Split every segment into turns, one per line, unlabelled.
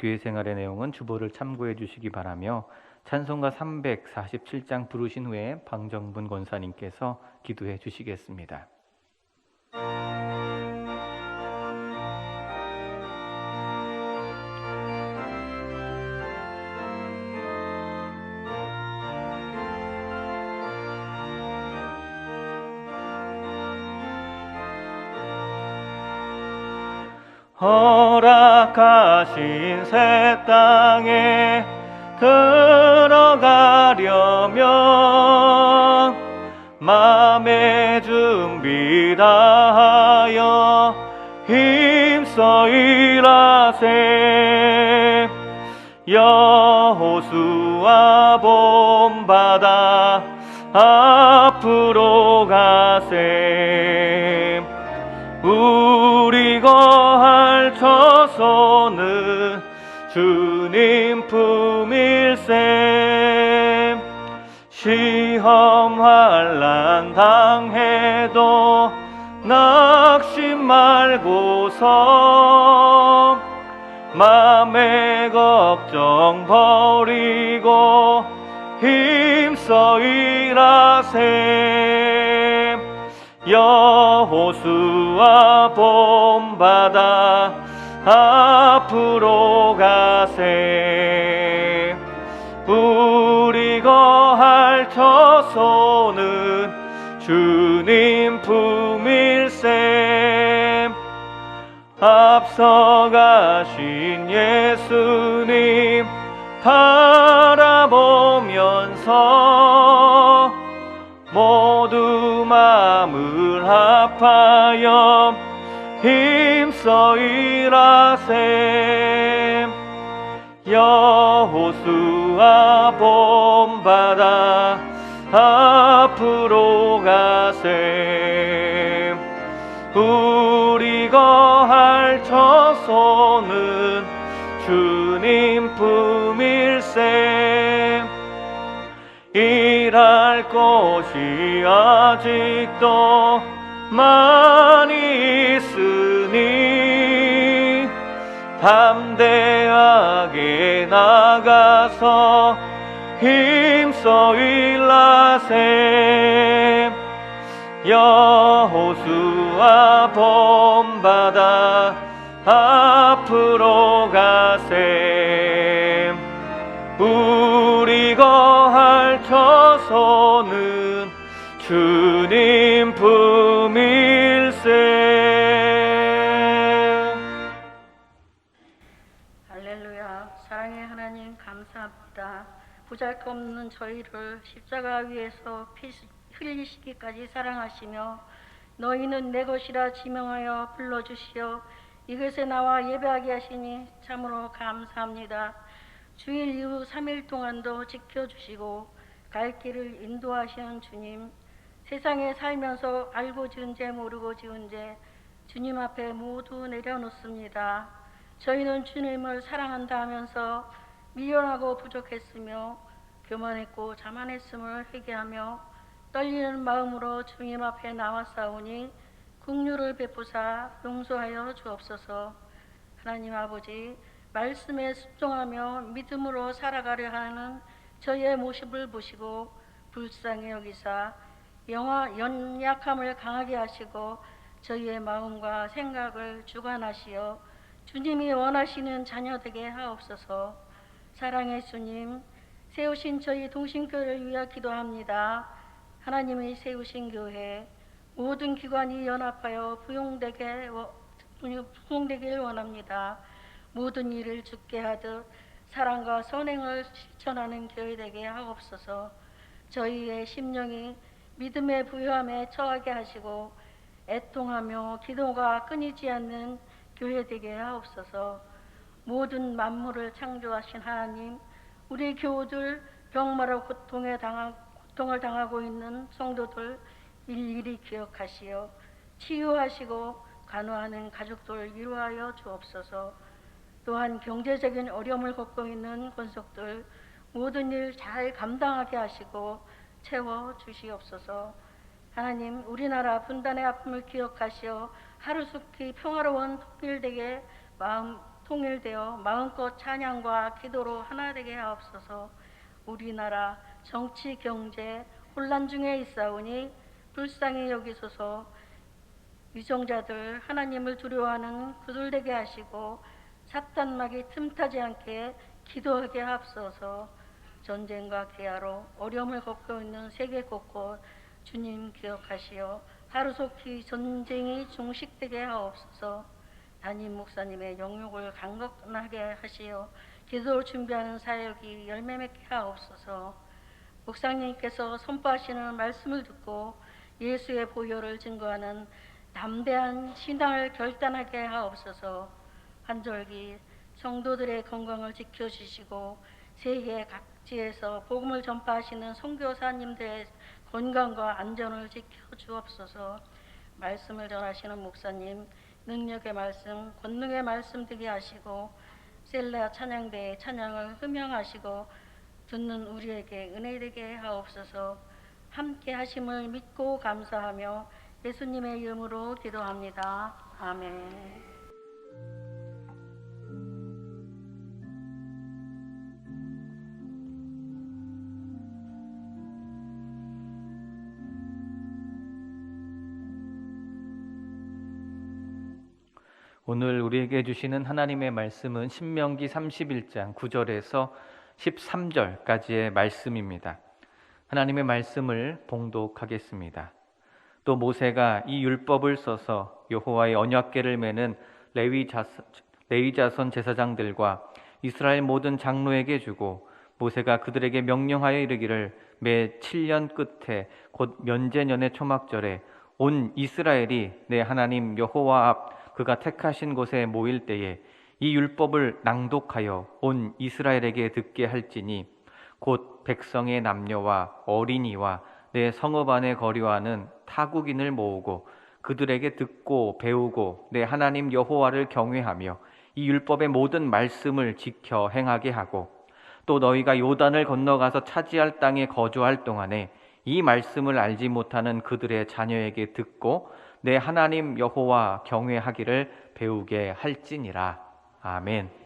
교회 생활의 내용은 주보를 참고해 주시기 바라며 찬송가 347장 부르신 후에 방정분 권사님께서 기도해 주시겠습니다. 허락하신 새 땅에 들어가려면 마음의 준비 다하여 힘써 일하세. 여호수아 본받아 앞으로 가세. 우리 거할 처소는 주님 품일세. 시험 환난 당해도 낙심 말고서 맘의 걱정 버리고 힘써 일하세. 여호수아 본받아 앞으로 가세. 우리 거할 처소는 주님 품일세. 앞서가신 예수님 바라보면서 모두 마음을 합하여 힘써 일하세. 여호수아 본받아 앞으로 가세. 우리 거할 처소는 주님 품일세. 일할 곳이 아직도 많이 있으니 담대하게 나가서 힘써 일하세. 여호수아 본받아 앞으로 가세. 우리 거할 처소는 주님 품일세.
할렐루야. 사랑의 하나님 감사합니다. 보잘것없는 저희를 십자가 위에서 피 흘리시기까지 사랑하시며 너희는 내 것이라 지명하여 불러주시어 이것에 나와 예배하게 하시니 참으로 감사합니다. 주일 이후 3일 동안도 지켜주시고 갈 길을 인도하시는 주님, 세상에 살면서 알고 지은 죄 모르고 지은 죄 주님 앞에 모두 내려놓습니다. 저희는 주님을 사랑한다 하면서 미련하고 부족했으며 교만했고 자만했음을 회개하며 떨리는 마음으로 주님 앞에 나왔사오니 긍휼을 베푸사 용서하여 주옵소서. 하나님 아버지, 말씀에 순종하며 믿음으로 살아가려 하는 저희의 모습을 보시고 불쌍히 여기사 연약함을 강하게 하시고 저희의 마음과 생각을 주관하시어 주님이 원하시는 자녀 되게 하옵소서. 사랑의 주님, 세우신 저희 동신교회를 위하여 기도합니다. 하나님이 세우신 교회 모든 기관이 연합하여 부흥되길 원합니다. 모든 일을 주께 하듯 사랑과 선행을 실천하는 교회 되게 하옵소서. 저희의 심령이 믿음의 부요함에 처하게 하시고 애통하며 기도가 끊이지 않는 교회 되게 하옵소서. 모든 만물을 창조하신 하나님, 우리 교우들 병마로 고통을 당하고 있는 성도들 일일이 기억하시어 치유하시고 간호하는 가족들 위로하여 주옵소서. 또한 경제적인 어려움을 겪고 있는 권속들 모든 일 잘 감당하게 하시고 채워 주시옵소서. 하나님, 우리나라 분단의 아픔을 기억하시어 하루속히 평화로운 통일되게 통일되어 마음껏 찬양과 기도로 하나 되게 하옵소서. 우리나라 정치 경제 혼란 중에 있사오니 불쌍히 여기소서. 위정자들 하나님을 두려워하는 그들 되게 하시고 사탄막이 틈타지 않게 기도하게 하옵소서. 전쟁과 기아로 어려움을 겪고 있는 세계 곳곳 주님 기억하시어 하루속히 전쟁이 종식되게 하옵소서. 담임 목사님의 영육을 강건하게 하시어 기도를 준비하는 사역이 열매 맺게 하옵소서. 목사님께서 선포하시는 말씀을 듣고 예수의 보혈을 증거하는 담대한 신앙을 결단하게 하옵소서. 환절기 성도들의 건강을 지켜주시고 세계 각지에서 복음을 전파하시는 선교사님들의 건강과 안전을 지켜주옵소서. 말씀을 전하시는 목사님 능력의 말씀, 권능의 말씀 되게 하시고 셀라 찬양대의 찬양을 흠명하시고 듣는 우리에게 은혜 되게 하옵소서. 함께 하심을 믿고 감사하며 예수님의 이름으로 기도합니다. 아멘.
오늘 우리에게 주시는 하나님의 말씀은 신명기 31장 9절에서 13절까지의 말씀입니다. 하나님의 말씀을 봉독하겠습니다. 또 모세가 이 율법을 써서 여호와의 언약궤를 매는 레위 자손 제사장들과 이스라엘 모든 장로에게 주고 모세가 그들에게 명령하여 이르기를 매 7년 끝에 곧 면제년의 초막절에 온 이스라엘이 내 하나님 여호와 앞 그가 택하신 곳에 모일 때에 이 율법을 낭독하여 온 이스라엘에게 듣게 할지니 곧 백성의 남녀와 어린이와 내 성읍 안에 거류하는 타국인을 모으고 그들에게 듣고 배우고 내 하나님 여호와를 경외하며 이 율법의 모든 말씀을 지켜 행하게 하고 또 너희가 요단을 건너가서 차지할 땅에 거주할 동안에 이 말씀을 알지 못하는 그들의 자녀에게 듣고 내 하나님 여호와 경외하기를 배우게 할지니라. 아멘.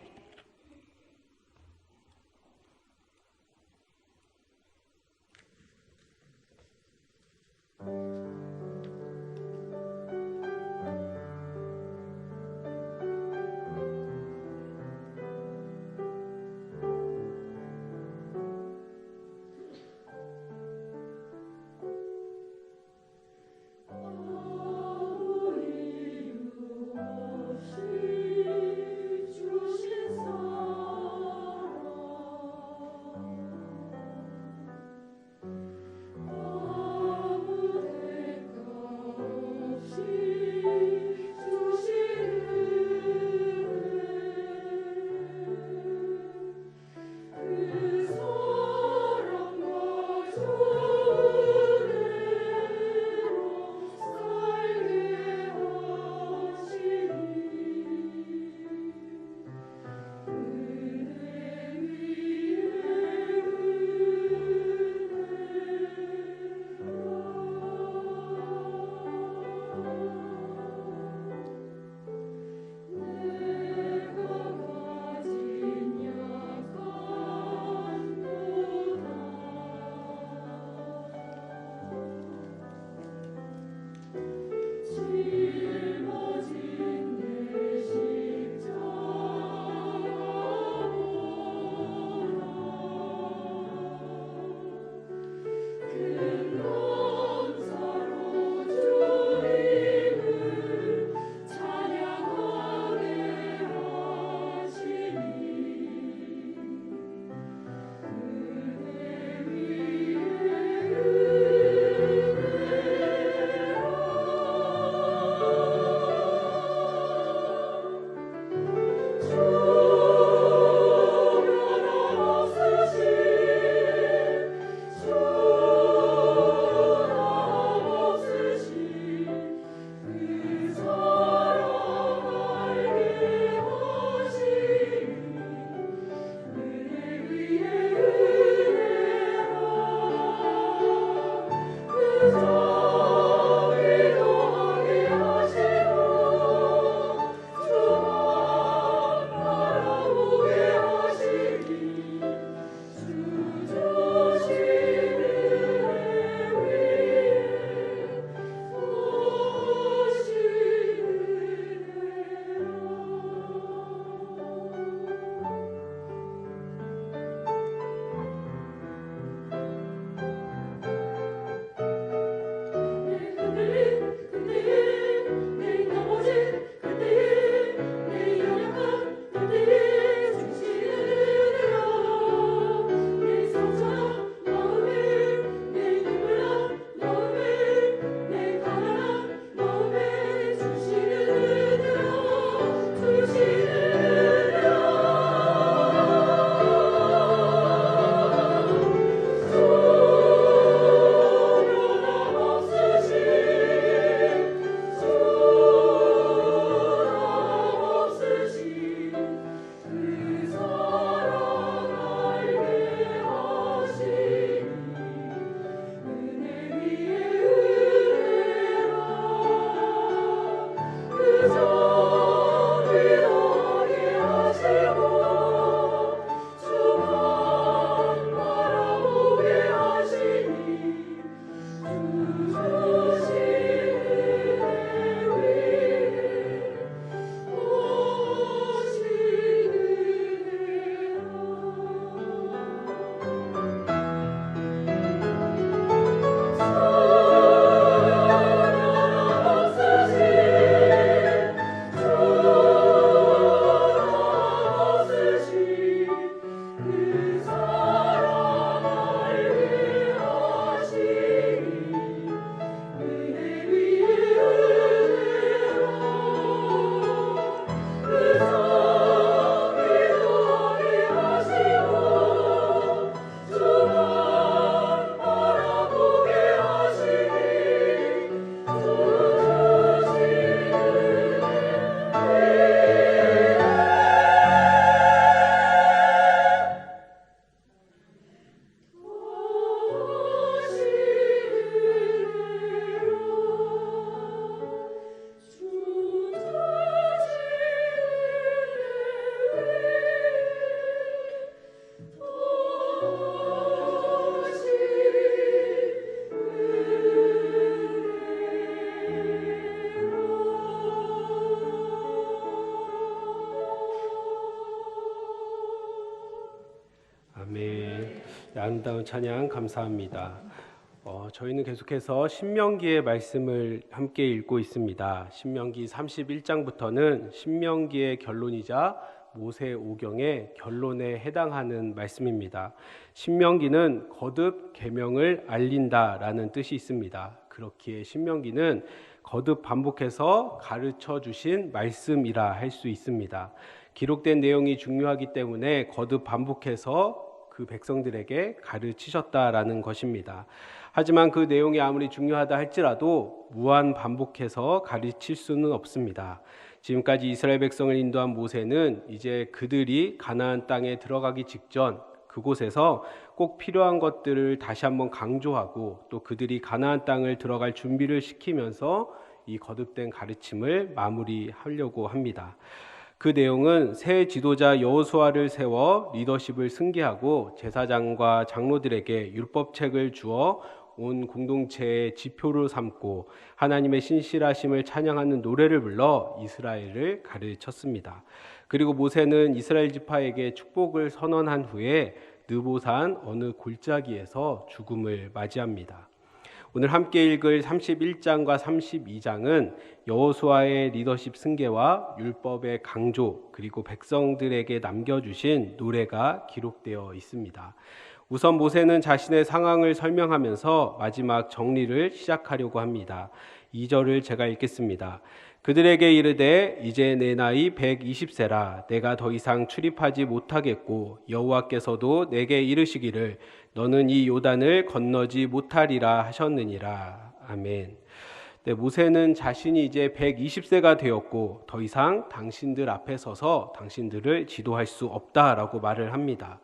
주시 아멘. 아름다운 찬양 감사합니다. 저희는 계속해서 신명기의 말씀을 함께 읽고 있습니다. 신명기 31장부터는 신명기의 결론이자 모세 오경의 결론에 해당하는 말씀입니다. 신명기는 거듭 계명을 알린다라는 뜻이 있습니다. 그렇기에 신명기는 거듭 반복해서 가르쳐 주신 말씀이라 할 수 있습니다. 기록된 내용이 중요하기 때문에 거듭 반복해서 그 백성들에게 가르치셨다라는 것입니다. 하지만 그 내용이 아무리 중요하다 할지라도 무한 반복해서 가르칠 수는 없습니다. 지금까지 이스라엘 백성을 인도한 모세는 이제 그들이 가나안 땅에 들어가기 직전 그곳에서 꼭 필요한 것들을 다시 한번 강조하고 또 그들이 가나안 땅을 들어갈 준비를 시키면서 이 거듭된 가르침을 마무리하려고 합니다. 그 내용은 새 지도자 여호수아를 세워 리더십을 승계하고 제사장과 장로들에게 율법책을 주어 온 공동체의 지표로 삼고 하나님의 신실하심을 찬양하는 노래를 불러 이스라엘을 가르쳤습니다. 그리고 모세는 이스라엘 지파에게 축복을 선언한 후에 느보산 어느 골짜기에서 죽음을 맞이합니다. 오늘 함께 읽을 31장과 32장은 여호수아의 리더십 승계와 율법의 강조 그리고 백성들에게 남겨주신 노래가 기록되어 있습니다. 우선 모세는 자신의 상황을 설명하면서 마지막 정리를 시작하려고 합니다. 2절을 제가 읽겠습니다. 그들에게 이르되 이제 내 나이 120세라 내가 더 이상 출입하지 못하겠고 여호와께서도 내게 이르시기를 너는 이 요단을 건너지 못하리라 하셨느니라. 아멘. 네, 모세는 자신이 이제 120세가 되었고 더 이상 당신들 앞에 서서 당신들을 지도할 수 없다라고 말을 합니다.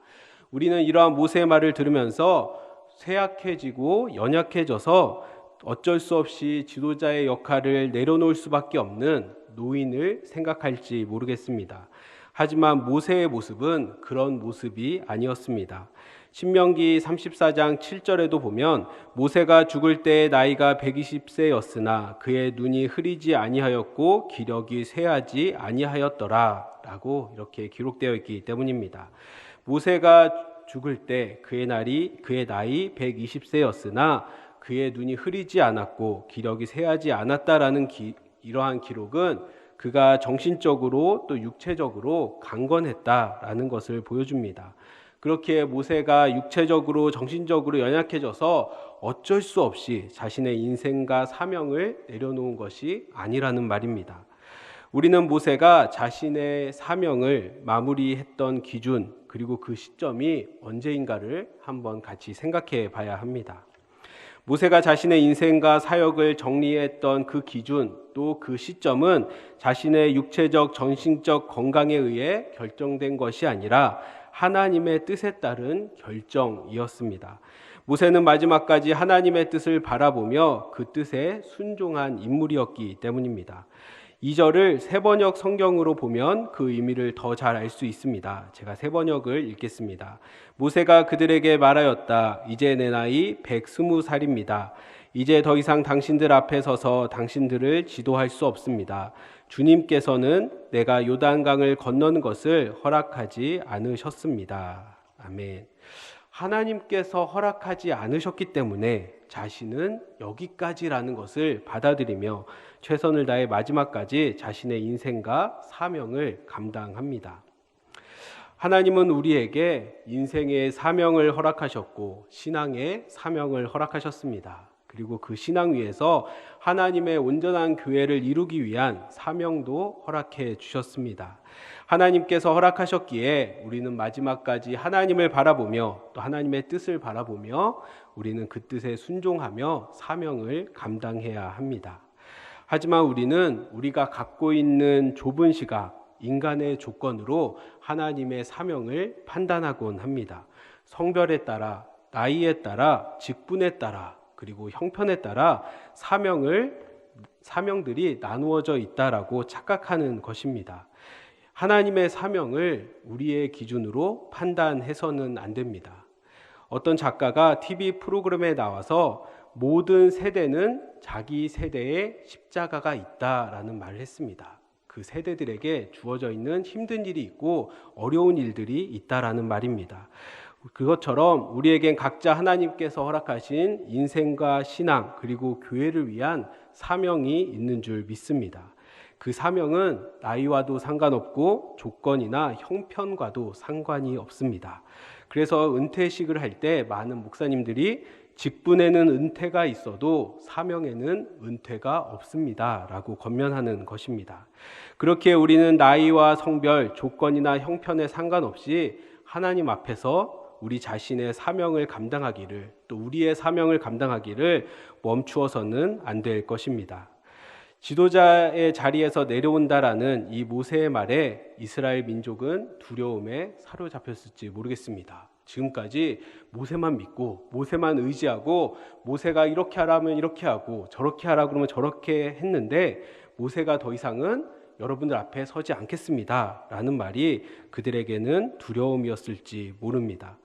우리는 이러한 모세의 말을 들으면서 쇠약해지고 연약해져서 어쩔 수 없이 지도자의 역할을 내려놓을 수밖에 없는 노인을 생각할지 모르겠습니다. 하지만 모세의 모습은 그런 모습이 아니었습니다. 신명기 34장 7절에도 보면 모세가 죽을 때의 나이가 120세였으나 그의 눈이 흐리지 아니하였고 기력이 쇠하지 아니하였더라 라고 이렇게 기록되어 있기 때문입니다. 모세가 죽을 때 그의 나이 120세였으나 그의 눈이 흐리지 않았고 기력이 쇠하지 않았다라는 이러한 기록은 그가 정신적으로 또 육체적으로 강건했다라는 것을 보여줍니다. 그렇게 모세가 육체적으로 정신적으로 연약해져서 어쩔 수 없이 자신의 인생과 사명을 내려놓은 것이 아니라는 말입니다. 우리는 모세가 자신의 사명을 마무리했던 기준 그리고 그 시점이 언제인가를 한번 같이 생각해 봐야 합니다. 모세가 자신의 인생과 사역을 정리했던 그 기준 또 그 시점은 자신의 육체적 정신적 건강에 의해 결정된 것이 아니라 하나님의 뜻에 따른 결정이었습니다. 모세는 마지막까지 하나님의 뜻을 바라보며 그 뜻에 순종한 인물이었기 때문입니다. 2절을 세번역 성경으로 보면 그 의미를 더 잘 알 수 있습니다. 제가 세번역을 읽겠습니다. 모세가 그들에게 말하였다. 이제 내 나이 120살입니다. 이제 더 이상 당신들 앞에 서서 당신들을 지도할 수 없습니다. 주님께서는 내가 요단강을 건너는 것을 허락하지 않으셨습니다. 아멘. 하나님께서 허락하지 않으셨기 때문에 자신은 여기까지라는 것을 받아들이며 최선을 다해 마지막까지 자신의 인생과 사명을 감당합니다. 하나님은 우리에게 인생의 사명을 허락하셨고 신앙의 사명을 허락하셨습니다. 그리고 그 신앙 위에서 하나님의 온전한 교회를 이루기 위한 사명도 허락해 주셨습니다. 하나님께서 허락하셨기에 우리는 마지막까지 하나님을 바라보며 또 하나님의 뜻을 바라보며 우리는 그 뜻에 순종하며 사명을 감당해야 합니다. 하지만 우리는 우리가 갖고 있는 좁은 시각, 인간의 조건으로 하나님의 사명을 판단하곤 합니다. 성별에 따라, 나이에 따라, 직분에 따라, 그리고 형편에 따라 사명들이 나누어져 있다라고 착각하는 것입니다. 하나님의 사명을 우리의 기준으로 판단해서는 안 됩니다. 어떤 작가가 TV 프로그램에 나와서 모든 세대는 자기 세대에 십자가가 있다라는 말을 했습니다. 그 세대들에게 주어져 있는 힘든 일이 있고 어려운 일들이 있다라는 말입니다. 그것처럼 우리에겐 각자 하나님께서 허락하신 인생과 신앙 그리고 교회를 위한 사명이 있는 줄 믿습니다. 그 사명은 나이와도 상관없고 조건이나 형편과도 상관이 없습니다. 그래서 은퇴식을 할 때 많은 목사님들이 직분에는 은퇴가 있어도 사명에는 은퇴가 없습니다 라고 권면하는 것입니다. 그렇게 우리는 나이와 성별, 조건이나 형편에 상관없이 하나님 앞에서 우리 자신의 사명을 감당하기를, 또 우리의 사명을 감당하기를 멈추어서는 안 될 것입니다. 지도자의 자리에서 내려온다라는 이 모세의 말에 이스라엘 민족은 두려움에 사로잡혔을지 모르겠습니다. 지금까지 모세만 믿고 모세만 의지하고 모세가 이렇게 하라면 이렇게 하고 저렇게 하라 그러면 저렇게 했는데 모세가 더 이상은 여러분들 앞에 서지 않겠습니다 라는 말이 그들에게는 두려움이었을지 모릅니다.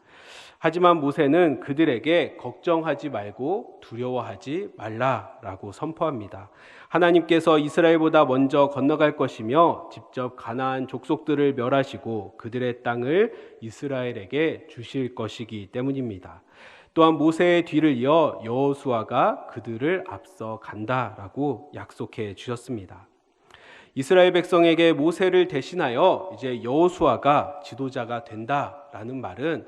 하지만 모세는 그들에게 걱정하지 말고 두려워하지 말라라고 선포합니다. 하나님께서 이스라엘보다 먼저 건너갈 것이며 직접 가나안 족속들을 멸하시고 그들의 땅을 이스라엘에게 주실 것이기 때문입니다. 또한 모세의 뒤를 이어 여호수아가 그들을 앞서 간다라고 약속해 주셨습니다. 이스라엘 백성에게 모세를 대신하여 이제 여호수아가 지도자가 된다라는 말은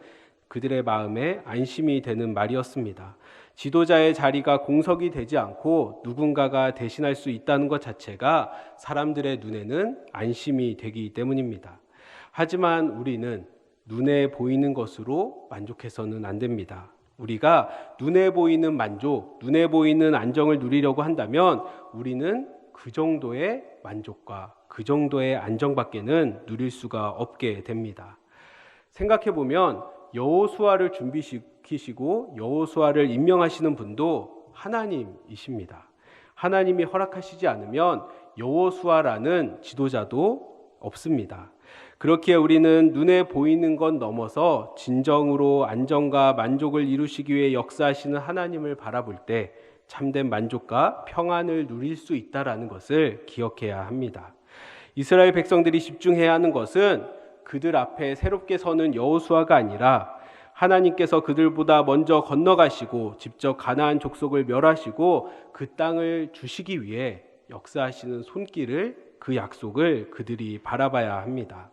그들의 마음에 안심이 되는 말이었습니다. 지도자의 자리가 공석이 되지 않고 누군가가 대신할 수 있다는 것 자체가 사람들의 눈에는 안심이 되기 때문입니다. 하지만 우리는 눈에 보이는 것으로 만족해서는 안 됩니다. 우리가 눈에 보이는 만족, 눈에 보이는 안정을 누리려고 한다면 우리는 그 정도의 만족과 그 정도의 안정밖에는 누릴 수가 없게 됩니다. 생각해 보면 여호수아를 준비시키시고 여호수아를 임명하시는 분도 하나님이십니다. 하나님이 허락하시지 않으면 여호수아라는 지도자도 없습니다. 그렇기에 우리는 눈에 보이는 것 넘어서 진정으로 안정과 만족을 이루시기 위해 역사하시는 하나님을 바라볼 때 참된 만족과 평안을 누릴 수 있다는 것을 기억해야 합니다. 이스라엘 백성들이 집중해야 하는 것은 그들 앞에 새롭게 서는 여호수아가 아니라 하나님께서 그들보다 먼저 건너가시고 직접 가나안 족속을 멸하시고 그 땅을 주시기 위해 역사하시는 손길을, 그 약속을 그들이 바라봐야 합니다.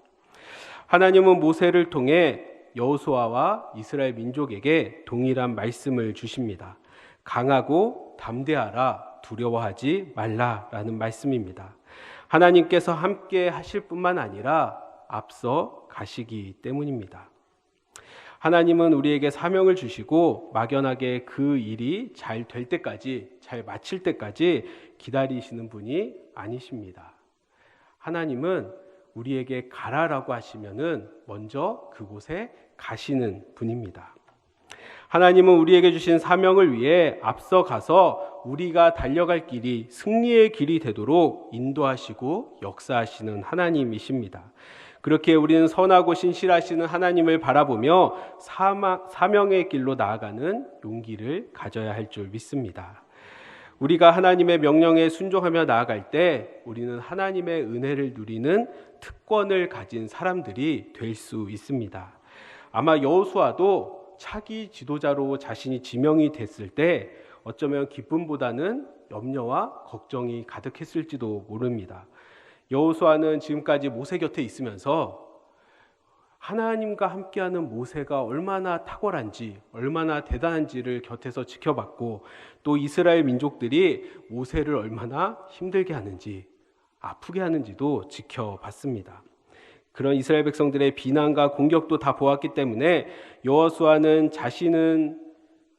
하나님은 모세를 통해 여호수아와 이스라엘 민족에게 동일한 말씀을 주십니다. 강하고 담대하라, 두려워하지 말라라는 말씀입니다. 하나님께서 함께 하실 뿐만 아니라 앞서 가시기 때문입니다. 하나님은 우리에게 사명을 주시고 막연하게 그 일이 잘 될 때까지, 잘 마칠 때까지 기다리시는 분이 아니십니다. 하나님은 우리에게 가라라고 하시면은 먼저 그곳에 가시는 분입니다. 하나님은 우리에게 주신 사명을 위해 앞서 가서 우리가 달려갈 길이 승리의 길이 되도록 인도하시고 역사하시는 하나님이십니다. 그렇게 우리는 선하고 신실하시는 하나님을 바라보며 사명의 길로 나아가는 용기를 가져야 할 줄 믿습니다. 우리가 하나님의 명령에 순종하며 나아갈 때 우리는 하나님의 은혜를 누리는 특권을 가진 사람들이 될 수 있습니다. 아마 여호수아도 차기 지도자로 자신이 지명이 됐을 때 어쩌면 기쁨보다는 염려와 걱정이 가득했을지도 모릅니다. 여호수아는 지금까지 모세 곁에 있으면서 하나님과 함께하는 모세가 얼마나 탁월한지, 얼마나 대단한지를 곁에서 지켜봤고, 또 이스라엘 민족들이 모세를 얼마나 힘들게 하는지, 아프게 하는지도 지켜봤습니다. 그런 이스라엘 백성들의 비난과 공격도 다 보았기 때문에 여호수아는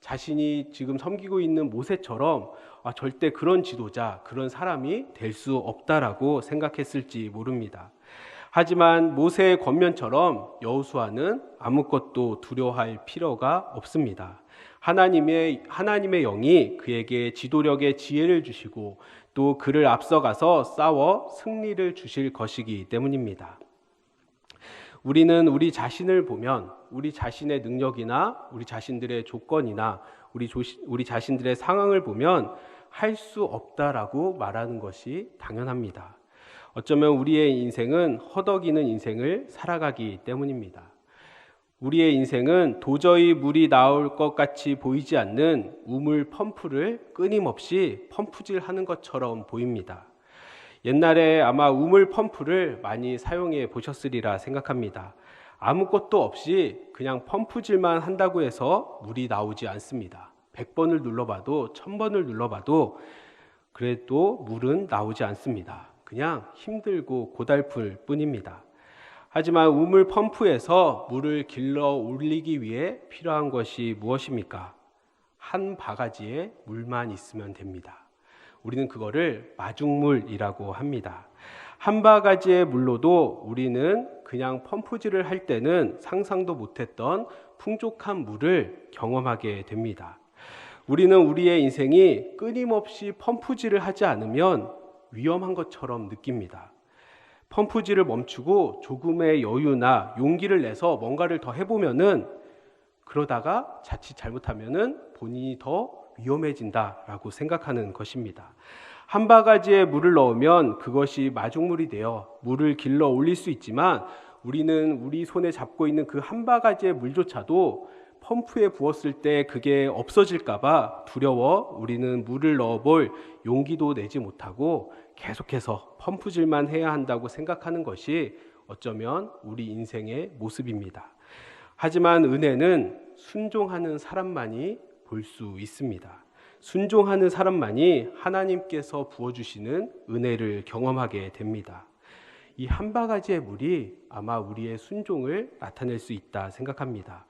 자신이 지금 섬기고 있는 모세처럼 절대 그런 지도자, 그런 사람이 될 수 없다라고 생각했을지 모릅니다. 하지만 모세의 권면처럼 여호수아는 아무것도 두려워할 필요가 없습니다. 하나님의 영이 그에게 지도력의 지혜를 주시고 또 그를 앞서가서 싸워 승리를 주실 것이기 때문입니다. 우리는 우리 자신을 보면 우리 자신의 능력이나 우리 자신들의 조건이나 우리 자신들의 상황을 보면 할 수 없다라고 말하는 것이 당연합니다. 어쩌면 우리의 인생은 허덕이는 인생을 살아가기 때문입니다. 우리의 인생은 도저히 물이 나올 것 같이 보이지 않는 우물 펌프를 끊임없이 펌프질하는 것처럼 보입니다. 옛날에 아마 우물 펌프를 많이 사용해 보셨으리라 생각합니다. 아무것도 없이 그냥 펌프질만 한다고 해서 물이 나오지 않습니다. 100번을 눌러봐도 1000번을 눌러봐도 그래도 물은 나오지 않습니다. 그냥 힘들고 고달플 뿐입니다. 하지만 우물 펌프에서 물을 길러 올리기 위해 필요한 것이 무엇입니까? 한 바가지에 물만 있으면 됩니다. 우리는 그거를 마중물이라고 합니다. 한 바가지의 물로도 우리는 그냥 펌프질을 할 때는 상상도 못했던 풍족한 물을 경험하게 됩니다. 우리는 우리의 인생이 끊임없이 펌프질을 하지 않으면 위험한 것처럼 느낍니다. 펌프질을 멈추고 조금의 여유나 용기를 내서 뭔가를 더 해보면은 그러다가 자칫 잘못하면은 본인이 더 위험해진다라고 생각하는 것입니다. 한 바가지에 물을 넣으면 그것이 마중물이 되어 물을 길러 올릴 수 있지만 우리는 우리 손에 잡고 있는 그 한 바가지의 물조차도 펌프에 부었을 때 그게 없어질까봐 두려워 우리는 물을 넣어볼 용기도 내지 못하고 계속해서 펌프질만 해야 한다고 생각하는 것이 어쩌면 우리 인생의 모습입니다. 하지만 은혜는 순종하는 사람만이 볼 수 있습니다. 순종하는 사람만이 하나님께서 부어주시는 은혜를 경험하게 됩니다. 이 한 바가지의 물이 아마 우리의 순종을 나타낼 수 있다 생각합니다.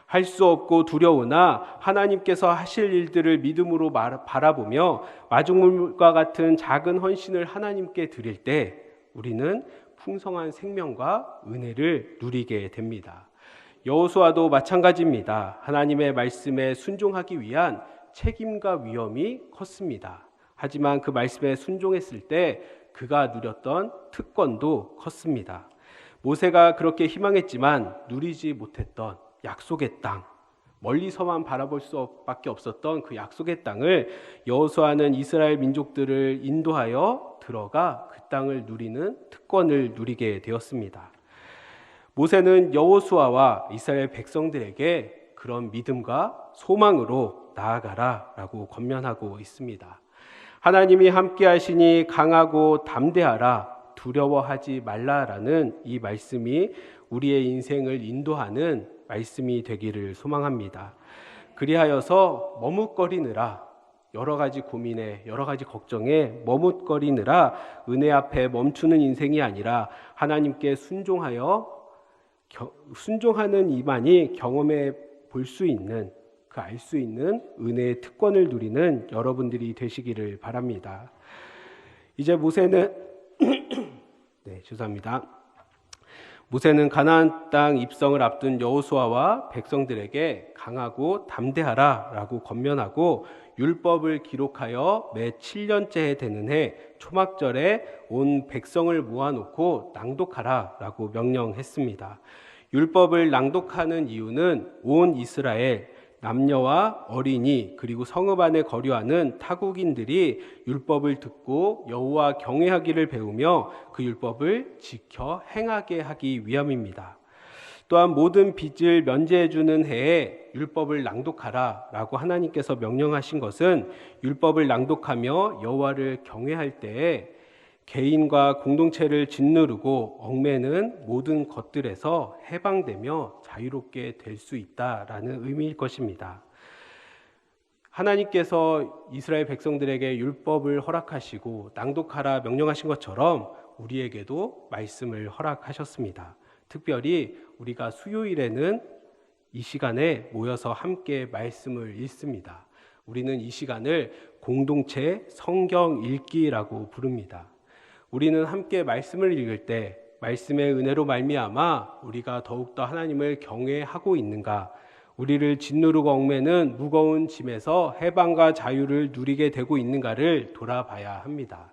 할 수 없고 두려우나 하나님께서 하실 일들을 믿음으로 바라보며 마중물과 같은 작은 헌신을 하나님께 드릴 때 우리는 풍성한 생명과 은혜를 누리게 됩니다. 여호수아도 마찬가지입니다. 하나님의 말씀에 순종하기 위한 책임과 위험이 컸습니다. 하지만 그 말씀에 순종했을 때 그가 누렸던 특권도 컸습니다. 모세가 그렇게 희망했지만 누리지 못했던 약속의 땅, 멀리서만 바라볼 수밖에 없었던 그 약속의 땅을 여호수아는 이스라엘 민족들을 인도하여 들어가 그 땅을 누리는 특권을 누리게 되었습니다. 모세는 여호수아와 이스라엘 백성들에게 그런 믿음과 소망으로 나아가라라고 권면하고 있습니다. 하나님이 함께 하시니 강하고 담대하라, 두려워하지 말라라는 이 말씀이 우리의 인생을 인도하는 말씀이 되기를 소망합니다. 그리하여서 머뭇거리느라, 여러 가지 고민에, 여러 가지 걱정에 머뭇거리느라 은혜 앞에 멈추는 인생이 아니라 하나님께 순종하는 이만이 경험해 볼 수 있는, 그 알 수 있는 은혜의 특권을 누리는 여러분들이 되시기를 바랍니다. 이제 모세는 죄송합니다. 모세는 가나안 땅 입성을 앞둔 여호수아와 백성들에게 강하고 담대하라라고 권면하고 율법을 기록하여 매 7년째 되는 해 초막절에 온 백성을 모아놓고 낭독하라라고 명령했습니다. 율법을 낭독하는 이유는 온 이스라엘 남녀와 어린이 그리고 성읍 안에 거류하는 타국인들이 율법을 듣고 여호와 경외하기를 배우며 그 율법을 지켜 행하게 하기 위함입니다. 또한 모든 빚을 면제해주는 해에 율법을 낭독하라라고 하나님께서 명령하신 것은 율법을 낭독하며 여호와를 경외할 때에 개인과 공동체를 짓누르고 얽매는 모든 것들에서 해방되며 자유롭게 될 수 있다라는 의미일 것입니다. 하나님께서 이스라엘 백성들에게 율법을 허락하시고 낭독하라 명령하신 것처럼 우리에게도 말씀을 허락하셨습니다. 특별히 우리가 수요일에는 이 시간에 모여서 함께 말씀을 읽습니다. 우리는 이 시간을 공동체 성경 읽기라고 부릅니다. 우리는 함께 말씀을 읽을 때 말씀의 은혜로 말미암아 우리가 더욱더 하나님을 경외하고 있는가, 우리를 짓누르고 얽매는 무거운 짐에서 해방과 자유를 누리게 되고 있는가를 돌아봐야 합니다.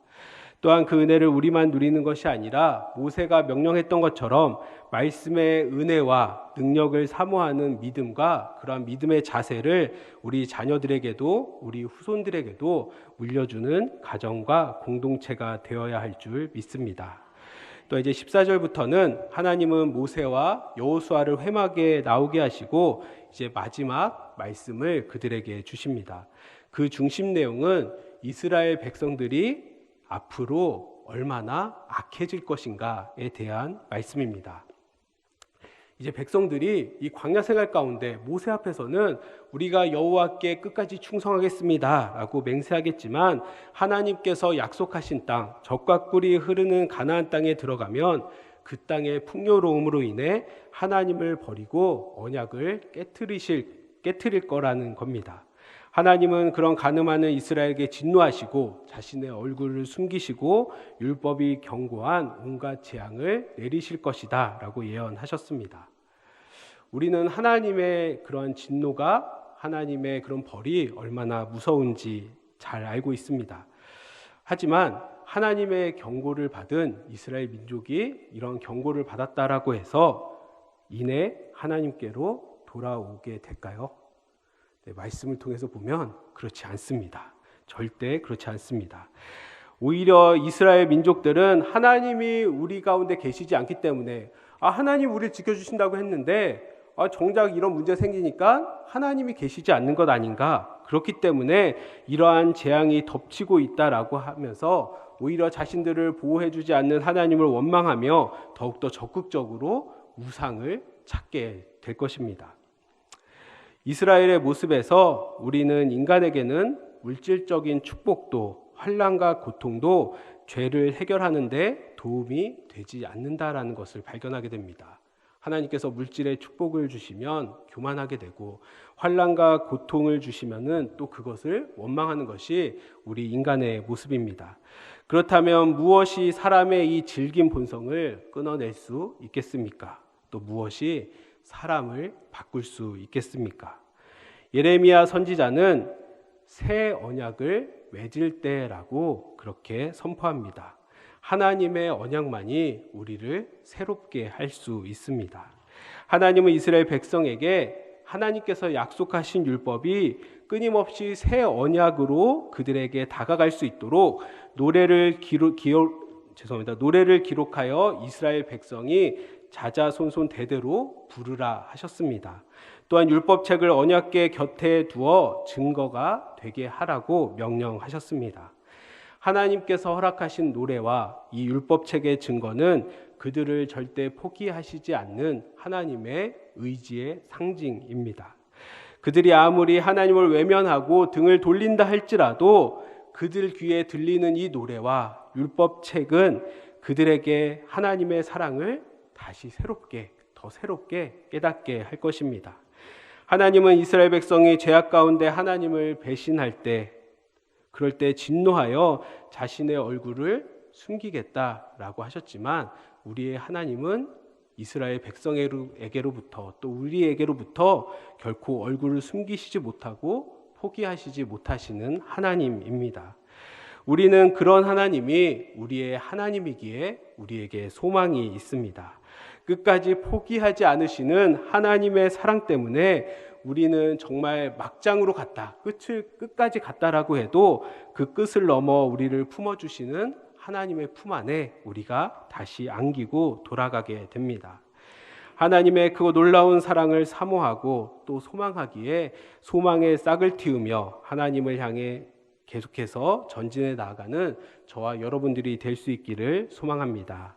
또한 그 은혜를 우리만 누리는 것이 아니라 모세가 명령했던 것처럼 말씀의 은혜와 능력을 사모하는 믿음과 그러한 믿음의 자세를 우리 자녀들에게도 우리 후손들에게도 물려주는 가정과 공동체가 되어야 할 줄 믿습니다. 또 이제 14절부터는 하나님은 모세와 여호수아를 회막에 나오게 하시고 이제 마지막 말씀을 그들에게 주십니다. 그 중심 내용은 이스라엘 백성들이 앞으로 얼마나 악해질 것인가에 대한 말씀입니다. 이제 백성들이 이 광야 생활 가운데 모세 앞에서는 우리가 여호와께 끝까지 충성하겠습니다 라고 맹세하겠지만, 하나님께서 약속하신 땅, 젖과 꿀이 흐르는 가나안 땅에 들어가면 그 땅의 풍요로움으로 인해 하나님을 버리고 언약을 깨트릴 거라는 겁니다. 하나님은 그런 간음하는 이스라엘에게 진노하시고 자신의 얼굴을 숨기시고 율법이 경고한 온갖 재앙을 내리실 것이다 라고 예언하셨습니다. 우리는 하나님의 그런 진노가, 하나님의 그런 벌이 얼마나 무서운지 잘 알고 있습니다. 하지만 하나님의 경고를 받은 이스라엘 민족이 이런 경고를 받았다라고 해서 이내 하나님께로 돌아오게 될까요? 네, 말씀을 통해서 보면 그렇지 않습니다. 절대 그렇지 않습니다. 오히려 이스라엘 민족들은 하나님이 우리 가운데 계시지 않기 때문에 하나님 우리를 지켜주신다고 했는데 정작 이런 문제 생기니까 하나님이 계시지 않는 것 아닌가, 그렇기 때문에 이러한 재앙이 덮치고 있다라고 하면서 오히려 자신들을 보호해주지 않는 하나님을 원망하며 더욱더 적극적으로 우상을 찾게 될 것입니다. 이스라엘의 모습에서 우리는 인간에게는 물질적인 축복도 환난과 고통도 죄를 해결하는 데 도움이 되지 않는다라는 것을 발견하게 됩니다. 하나님께서 물질의 축복을 주시면 교만하게 되고, 환난과 고통을 주시면은 또 그것을 원망하는 것이 우리 인간의 모습입니다. 그렇다면 무엇이 사람의 이 질긴 본성을 끊어낼 수 있겠습니까? 또 무엇이 사람을 바꿀 수 있겠습니까? 예레미야 선지자는 새 언약을 맺을 때라고 그렇게 선포합니다. 하나님의 언약만이 우리를 새롭게 할 수 있습니다. 하나님은 이스라엘 백성에게 하나님께서 약속하신 율법이 끊임없이 새 언약으로 그들에게 다가갈 수 있도록 노래를 기록하여 이스라엘 백성이 자자손손 대대로 부르라 하셨습니다. 또한 율법책을 언약궤 곁에 두어 증거가 되게 하라고 명령하셨습니다. 하나님께서 허락하신 노래와 이 율법책의 증거는 그들을 절대 포기하시지 않는 하나님의 의지의 상징입니다. 그들이 아무리 하나님을 외면하고 등을 돌린다 할지라도 그들 귀에 들리는 이 노래와 율법책은 그들에게 하나님의 사랑을 다시 더 새롭게 깨닫게 할 것입니다. 하나님은 이스라엘 백성이 죄악 가운데 하나님을 배신할 때, 그럴 때 진노하여 자신의 얼굴을 숨기겠다라고 하셨지만, 우리의 하나님은 이스라엘 백성에게로부터 또 우리에게로부터 결코 얼굴을 숨기시지 못하고 포기하시지 못하시는 하나님입니다. 우리는 그런 하나님이 우리의 하나님이기에 우리에게 소망이 있습니다. 끝까지 포기하지 않으시는 하나님의 사랑 때문에 우리는 정말 막장으로 갔다, 끝까지 갔다라고 해도 그 끝을 넘어 우리를 품어주시는 하나님의 품 안에 우리가 다시 안기고 돌아가게 됩니다. 하나님의 그 놀라운 사랑을 사모하고 또 소망하기에 소망의 싹을 틔우며 하나님을 향해 계속해서 전진해 나아가는 저와 여러분들이 될 수 있기를 소망합니다.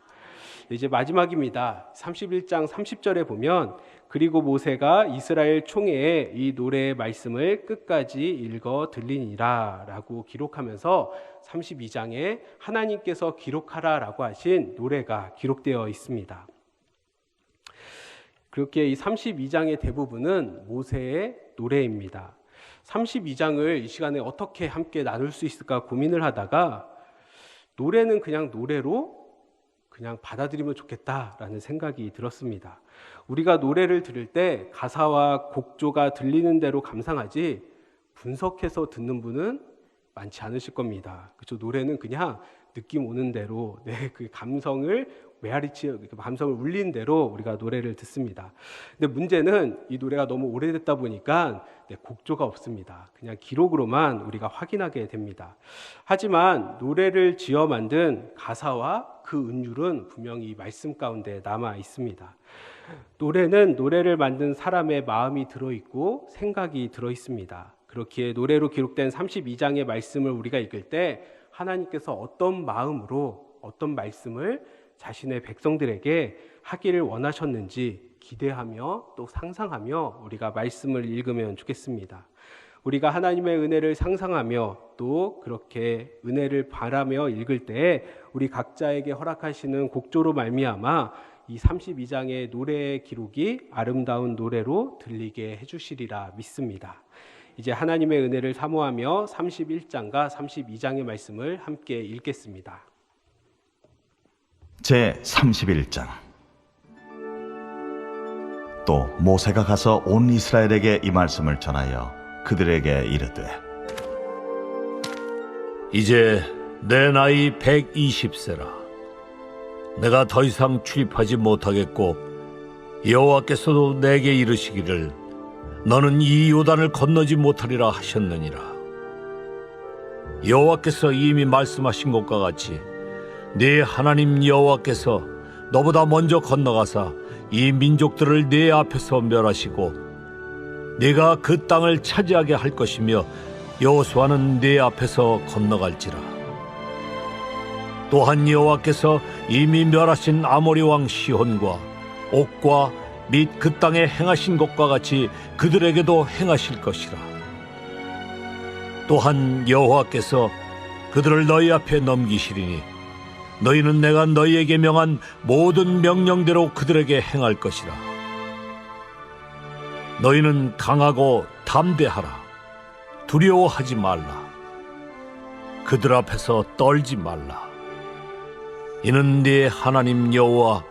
이제 마지막입니다. 31장 30절에 보면, 그리고 모세가 이스라엘 총회에 이 노래의 말씀을 끝까지 읽어 들리니라 라고 기록하면서 32장에 하나님께서 기록하라 라고 하신 노래가 기록되어 있습니다. 그렇게 이 32장의 대부분은 모세의 노래입니다. 32장을 이 시간에 어떻게 함께 나눌 수 있을까 고민을 하다가, 노래는 그냥 노래로 그냥 받아들이면 좋겠다라는 생각이 들었습니다. 우리가 노래를 들을 때 가사와 곡조가 들리는 대로 감상하지 분석해서 듣는 분은 많지 않으실 겁니다. 그렇죠? 노래는 그냥 느낌 오는 대로 그 감성을 메아리치 감성을 울리는 대로 우리가 노래를 듣습니다. 근데 문제는 이 노래가 너무 오래됐다 보니까 곡조가 없습니다. 그냥 기록으로만 우리가 확인하게 됩니다. 하지만 노래를 지어 만든 가사와 그 은율은 분명히 이 말씀 가운데 남아 있습니다. 노래는 노래를 만든 사람의 마음이 들어있고 생각이 들어있습니다. 그렇기에 노래로 기록된 32장의 말씀을 우리가 읽을 때 하나님께서 어떤 마음으로 어떤 말씀을 자신의 백성들에게 하기를 원하셨는지 기대하며 또 상상하며 우리가 말씀을 읽으면 좋겠습니다. 우리가 하나님의 은혜를 상상하며 또 그렇게 은혜를 바라며 읽을 때 우리 각자에게 허락하시는 곡조로 말미암아 이 32장의 노래의 기록이 아름다운 노래로 들리게 해주시리라 믿습니다. 이제 하나님의 은혜를 사모하며 31장과 32장의 말씀을 함께 읽겠습니다.
제 31장. 또 모세가 가서 온 이스라엘에게 이 말씀을 전하여 그들에게 이르되,
이제 내 나이 120세라. 내가 더 이상 출입하지 못하겠고 여호와께서도 내게 이르시기를 너는 이 요단을 건너지 못하리라 하셨느니라. 여호와께서 이미 말씀하신 것과 같이 네 하나님 여호와께서 너보다 먼저 건너가사 이 민족들을 네 앞에서 멸하시고 네가 그 땅을 차지하게 할 것이며 여호수아는 네 앞에서 건너갈지라. 또한 여호와께서 이미 멸하신 아모리 왕 시혼과 옥과 및 그 땅에 행하신 것과 같이 그들에게도 행하실 것이라. 또한 여호와께서 그들을 너희 앞에 넘기시리니 너희는 내가 너희에게 명한 모든 명령대로 그들에게 행할 것이라. 너희는 강하고 담대하라. 두려워하지 말라. 그들 앞에서 떨지 말라. 이는 네 하나님 여호와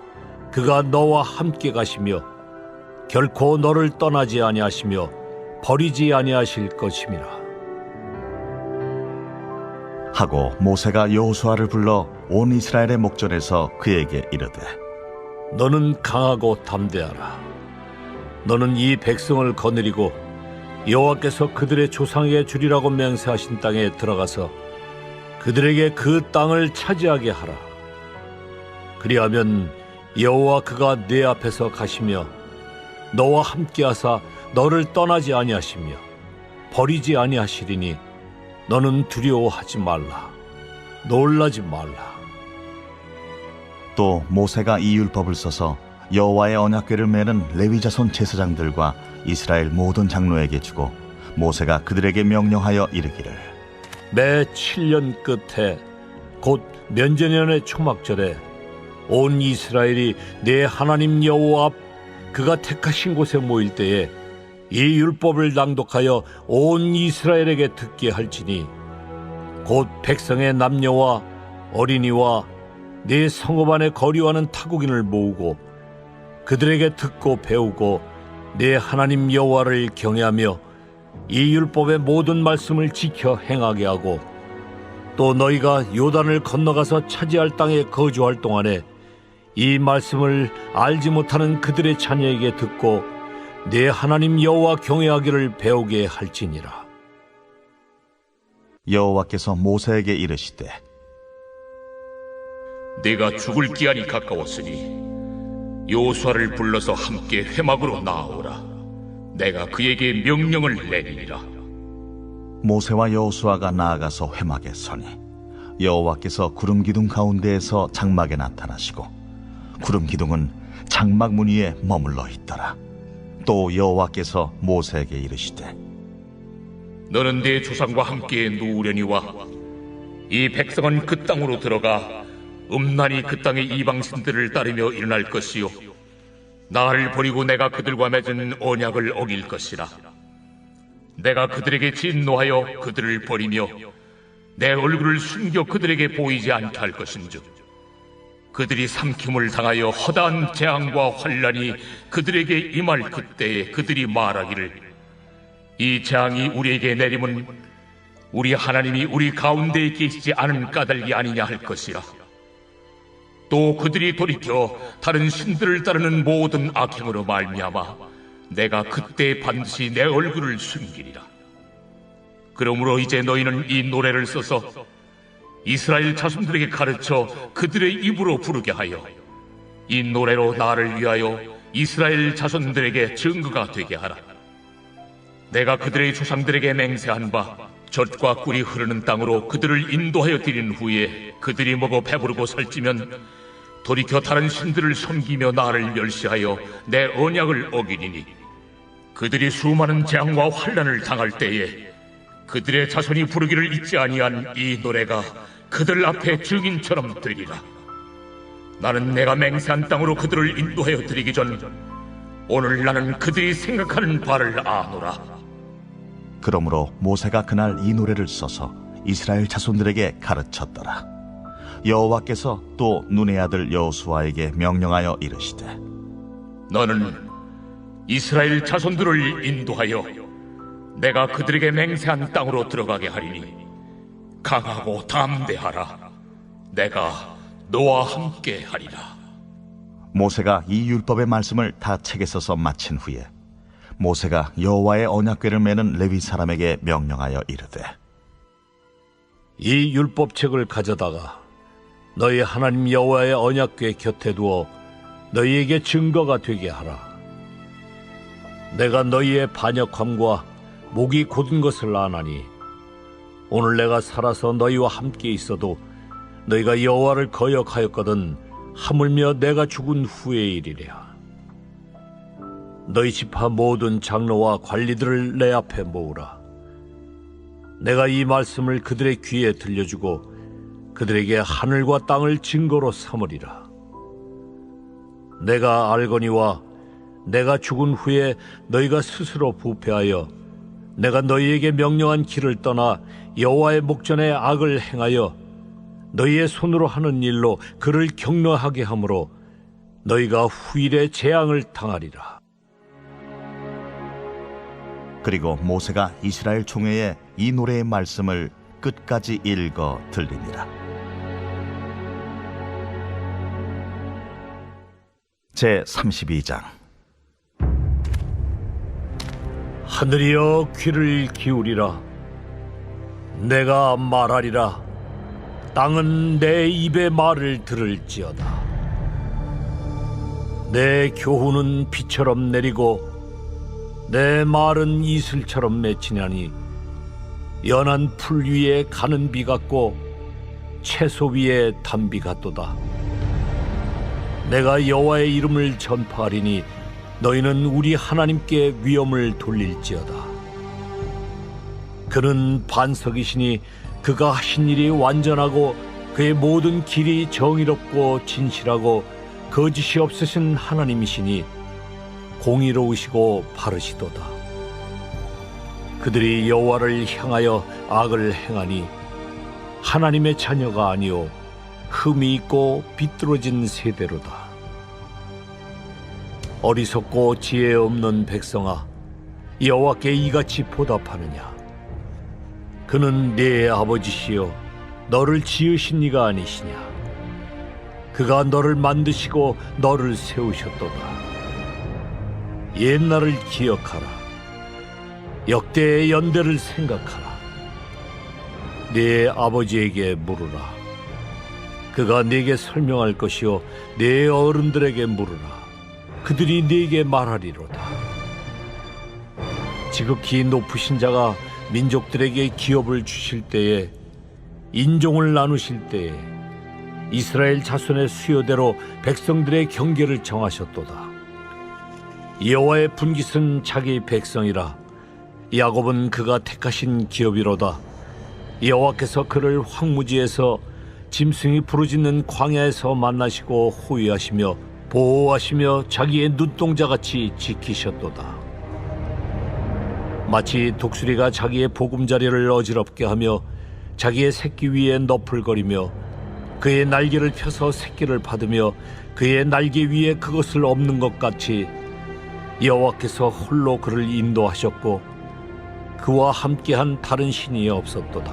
그가 너와 함께 가시며 결코 너를 떠나지 아니하시며 버리지 아니하실 것임이라.
하고 모세가 여호수아를 불러 온 이스라엘의 목전에서 그에게 이르되,
너는 강하고 담대하라. 너는 이 백성을 거느리고 여호와께서 그들의 조상에게 주리라고 맹세하신 땅에 들어가서 그들에게 그 땅을 차지하게 하라. 그리하면 여호와 그가 네 앞에서 가시며 너와 함께하사 너를 떠나지 아니하시며 버리지 아니하시리니 너는 두려워하지 말라. 놀라지 말라.
또 모세가 이 율법을 써서 여호와의 언약궤를 메는 레위 자손 제사장들과 이스라엘 모든 장로에게 주고 모세가 그들에게 명령하여 이르기를,
매 7년 끝에 곧 면제년의 초막절에 온 이스라엘이 내 하나님 여호와 앞 그가 택하신 곳에 모일 때에 이 율법을 낭독하여 온 이스라엘에게 듣게 할지니 곧 백성의 남녀와 어린이와 네 성읍 안에 거류하는 타국인을 모으고 그들에게 듣고 배우고 내 하나님 여호와를 경외하며 이 율법의 모든 말씀을 지켜 행하게 하고 또 너희가 요단을 건너가서 차지할 땅에 거주할 동안에 이 말씀을 알지 못하는 그들의 자녀에게 듣고 내 하나님 여호와 경외하기를 배우게 할지니라.
여호와께서 모세에게 이르시되,
내가 죽을 기한이 가까웠으니 여호수아를 불러서 함께 회막으로 나아오라. 내가 그에게 명령을 내리리라.
모세와 여호수아가 나아가서 회막에 서니 여호와께서 구름 기둥 가운데에서 장막에 나타나시고 구름 기둥은 장막 문 위에 머물러 있더라. 또 여호와께서 모세에게 이르시되,
너는 네 조상과 함께 누우려니와 이 백성은 그 땅으로 들어가 음란히 그 땅의 이방신들을 따르며 일어날 것이요 나를 버리고 내가 그들과 맺은 언약을 어길 것이라. 내가 그들에게 진노하여 그들을 버리며 내 얼굴을 숨겨 그들에게 보이지 않게 할 것인즉 그들이 삼킴을 당하여 허다한 재앙과 환난이 그들에게 임할 그때에 그들이 말하기를 이 재앙이 우리에게 내림은 우리 하나님이 우리 가운데에 계시지 않은 까닭이 아니냐 할 것이라. 또 그들이 돌이켜 다른 신들을 따르는 모든 악행으로 말미암아 내가 그때 반드시 내 얼굴을 숨기리라. 그러므로 이제 너희는 이 노래를 써서 이스라엘 자손들에게 가르쳐 그들의 입으로 부르게 하여 이 노래로 나를 위하여 이스라엘 자손들에게 증거가 되게 하라. 내가 그들의 조상들에게 맹세한 바 젖과 꿀이 흐르는 땅으로 그들을 인도하여 드린 후에 그들이 먹어 배부르고 살찌면 돌이켜 다른 신들을 섬기며 나를 멸시하여 내 언약을 어기리니 그들이 수많은 재앙과 환난을 당할 때에 그들의 자손이 부르기를 잊지 아니한 이 노래가 그들 앞에 증인처럼 되리라. 나는 내가 맹세한 땅으로 그들을 인도하여 드리기 전 오늘 나는 그들이 생각하는 바를 아노라.
그러므로 모세가 그날 이 노래를 써서 이스라엘 자손들에게 가르쳤더라. 여호와께서 또 눈의 아들 여호수아에게 명령하여 이르시되
너는 이스라엘 자손들을 인도하여 내가 그들에게 맹세한 땅으로 들어가게 하리니 강하고 담대하라. 내가 너와 함께 하리라.
모세가 이 율법의 말씀을 다 책에 써서 마친 후에 모세가 여호와의 언약궤를 메는 레위 사람에게 명령하여 이르되
이 율법책을 가져다가 너희 하나님 여호와의 언약궤 곁에 두어 너희에게 증거가 되게 하라. 내가 너희의 반역함과 목이 곧은 것을 아나니 오늘 내가 살아서 너희와 함께 있어도 너희가 여호와를 거역하였거든 하물며 내가 죽은 후의 일이랴. 너희 지파 모든 장로와 관리들을 내 앞에 모으라. 내가 이 말씀을 그들의 귀에 들려주고 그들에게 하늘과 땅을 증거로 삼으리라. 내가 알거니와 내가 죽은 후에 너희가 스스로 부패하여 내가 너희에게 명령한 길을 떠나 여호와의 목전에 악을 행하여 너희의 손으로 하는 일로 그를 격노하게 하므로 너희가 후일에 재앙을 당하리라.
그리고 모세가 이스라엘 총회에 이 노래의 말씀을 끝까지 읽어 들리니라. 제 32장.
하늘이여 귀를 기울이라. 내가 말하리라. 땅은 내 입의 말을 들을지어다. 내 교훈은 비처럼 내리고 내 말은 이슬처럼 맺히냐니 연한 풀 위에 가는 비 같고 채소 위에 단비 같도다. 내가 여호와의 이름을 전파하리니 너희는 우리 하나님께 위엄을 돌릴지어다. 그는 반석이시니 그가 하신 일이 완전하고 그의 모든 길이 정의롭고 진실하고 거짓이 없으신 하나님이시니 공의로우시고 바르시도다. 그들이 여호와를 향하여 악을 행하니 하나님의 자녀가 아니요 흠이 있고 비뚤어진 세대로다. 어리석고 지혜 없는 백성아, 여호와께 이같이 보답하느냐? 그는 네 아버지시요 너를 지으신 이가 아니시냐? 그가 너를 만드시고 너를 세우셨도다. 옛날을 기억하라. 역대의 연대를 생각하라. 네 아버지에게 물으라. 그가 네게 설명할 것이요 네 어른들에게 물으라. 그들이 네게 말하리로다. 지극히 높으신 자가 민족들에게 기업을 주실 때에, 인종을 나누실 때에 이스라엘 자손의 수요대로 백성들의 경계를 정하셨도다. 여호와의 분깃은 자기 백성이라. 야곱은 그가 택하신 기업이로다. 여호와께서 그를 황무지에서 짐승이 부르짖는 광야에서 만나시고 호위하시며 보호하시며 자기의 눈동자같이 지키셨도다. 마치 독수리가 자기의 보금자리를 어지럽게 하며 자기의 새끼 위에 너풀거리며 그의 날개를 펴서 새끼를 받으며 그의 날개 위에 그것을 엎는 것 같이 여호와께서 홀로 그를 인도하셨고 그와 함께한 다른 신이 없었도다.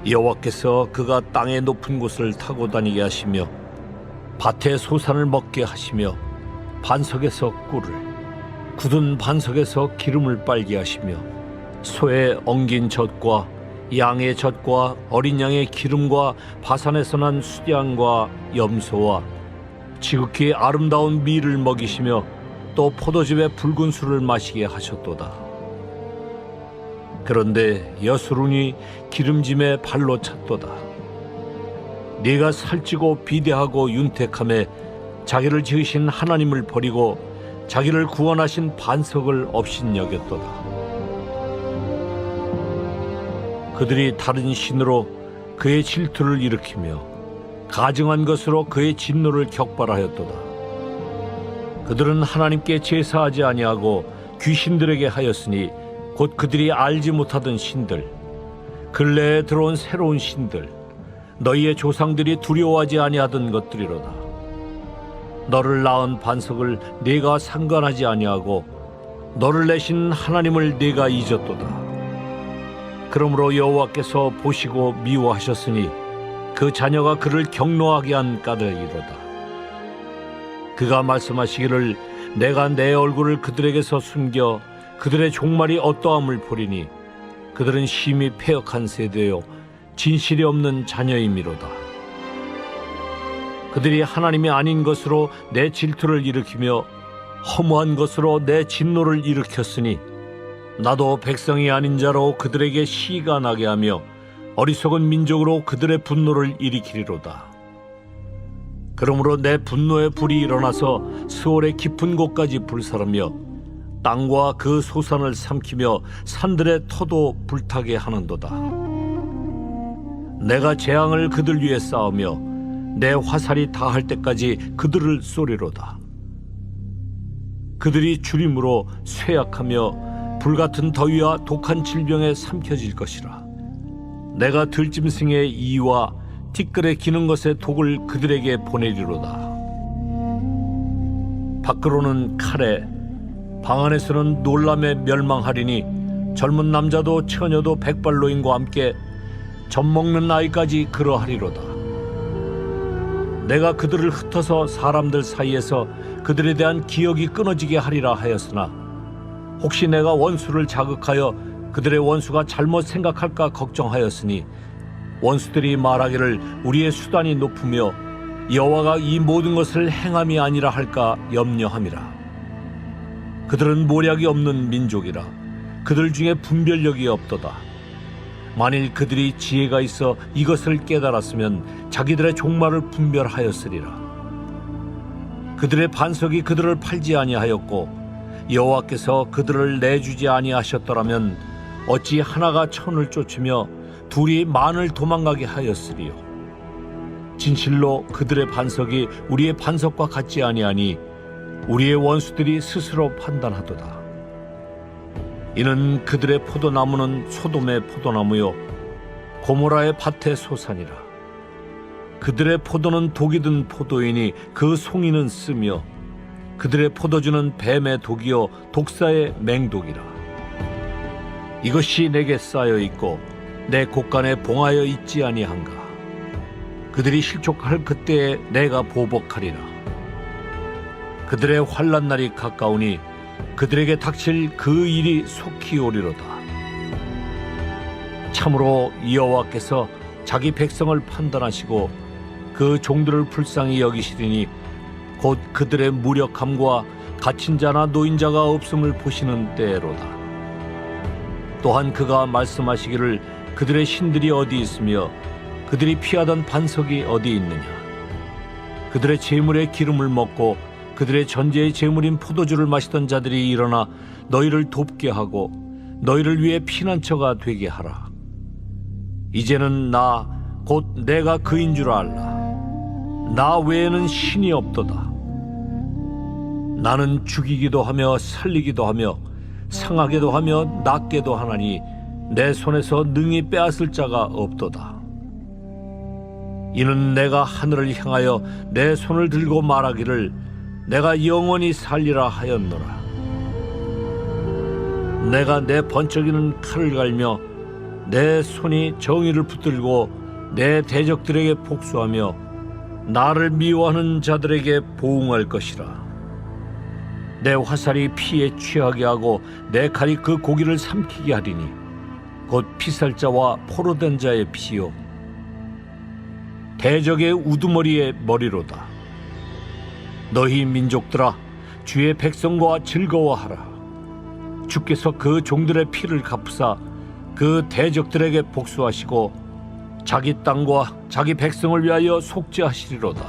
여호와께서 그가 땅의 높은 곳을 타고 다니게 하시며 밭의 소산을 먹게 하시며 반석에서 꿀을 굳은 반석에서 기름을 빨게 하시며 소의 엉긴 젖과 양의 젖과 어린 양의 기름과 바산에서 난 수양과 염소와 지극히 아름다운 밀을 먹이시며 또 포도즙의 붉은 술을 마시게 하셨도다. 그런데 여수론이 기름짐에 발로 찼도다. 네가 살찌고 비대하고 윤택함에 자기를 지으신 하나님을 버리고 자기를 구원하신 반석을 업신여겼도다. 그들이 다른 신으로 그의 질투를 일으키며 가증한 것으로 그의 진노를 격발하였도다. 그들은 하나님께 제사하지 아니하고 귀신들에게 하였으니 곧 그들이 알지 못하던 신들, 근래에 들어온 새로운 신들, 너희의 조상들이 두려워하지 아니하던 것들이로다. 너를 낳은 반석을 네가 상관하지 아니하고 너를 내신 하나님을 네가 잊었도다. 그러므로 여호와께서 보시고 미워하셨으니 그 자녀가 그를 경노하게 한 까닭이로다. 그가 말씀하시기를 내가 내 얼굴을 그들에게서 숨겨 그들의 종말이 어떠함을 보리니 그들은 심히 패역한 세대요 진실이 없는 자녀이미로다. 그들이 하나님이 아닌 것으로 내 질투를 일으키며 허무한 것으로 내 진노를 일으켰으니 나도 백성이 아닌 자로 그들에게 시가 나게 하며 어리석은 민족으로 그들의 분노를 일으키리로다. 그러므로 내 분노의 불이 일어나서 스올의 깊은 곳까지 불사르며 땅과 그 소산을 삼키며 산들의 터도 불타게 하는도다. 내가 재앙을 그들 위에 쌓으며 내 화살이 다할 때까지 그들을 쏘리로다. 그들이 주림으로 쇠약하며 불같은 더위와 독한 질병에 삼켜질 것이라. 내가 들짐승의 이와 티끌에 기는 것의 독을 그들에게 보내리로다. 밖으로는 칼에, 방 안에서는 놀람에 멸망하리니 젊은 남자도 처녀도 백발노인과 함께 젖 먹는 아이까지 그러하리로다. 내가 그들을 흩어서 사람들 사이에서 그들에 대한 기억이 끊어지게 하리라 하였으나 혹시 내가 원수를 자극하여 그들의 원수가 잘못 생각할까 걱정하였으니 원수들이 말하기를 우리의 수단이 높으며 여호와가 이 모든 것을 행함이 아니라 할까 염려함이라. 그들은 모략이 없는 민족이라. 그들 중에 분별력이 없도다. 만일 그들이 지혜가 있어 이것을 깨달았으면 자기들의 종말을 분별하였으리라. 그들의 반석이 그들을 팔지 아니하였고 여호와께서 그들을 내주지 아니하셨더라면 어찌 하나가 천을 쫓으며 둘이 만을 도망가게 하였으리요. 진실로 그들의 반석이 우리의 반석과 같지 아니하니 우리의 원수들이 스스로 판단하도다. 이는 그들의 포도나무는 소돔의 포도나무요 고모라의 밭의 소산이라. 그들의 포도는 독이 든 포도이니 그 송이는 쓰며 그들의 포도주는 뱀의 독이요 독사의 맹독이라. 이것이 내게 쌓여 있고 내 곳간에 봉하여 있지 아니한가. 그들이 실족할 그때에 내가 보복하리라. 그들의 환난 날이 가까우니 그들에게 닥칠 그 일이 속히 오리로다. 참으로 여호와께서 자기 백성을 판단하시고 그 종들을 불쌍히 여기시리니 곧 그들의 무력함과 갇힌 자나 노인자가 없음을 보시는 때로다. 또한 그가 말씀하시기를 그들의 신들이 어디 있으며 그들이 피하던 반석이 어디 있느냐. 그들의 재물의 기름을 먹고 그들의 전제의 재물인 포도주를 마시던 자들이 일어나 너희를 돕게 하고 너희를 위해 피난처가 되게 하라. 이제는 나 곧 내가 그인 줄 알라. 나 외에는 신이 없도다. 나는 죽이기도 하며 살리기도 하며 상하게도 하며 낫게도 하나니 내 손에서 능히 빼앗을 자가 없도다. 이는 내가 하늘을 향하여 내 손을 들고 말하기를 내가 영원히 살리라 하였노라. 내가 내 번쩍이는 칼을 갈며 내 손이 정의를 붙들고 내 대적들에게 복수하며 나를 미워하는 자들에게 보응할 것이라. 내 화살이 피에 취하게 하고 내 칼이 그 고기를 삼키게 하리니 곧 피살자와 포로된 자의 피요 대적의 우두머리의 머리로다. 너희 민족들아, 주의 백성과 즐거워하라. 주께서 그 종들의 피를 갚으사 그 대적들에게 복수하시고 자기 땅과 자기 백성을 위하여 속죄하시리로다.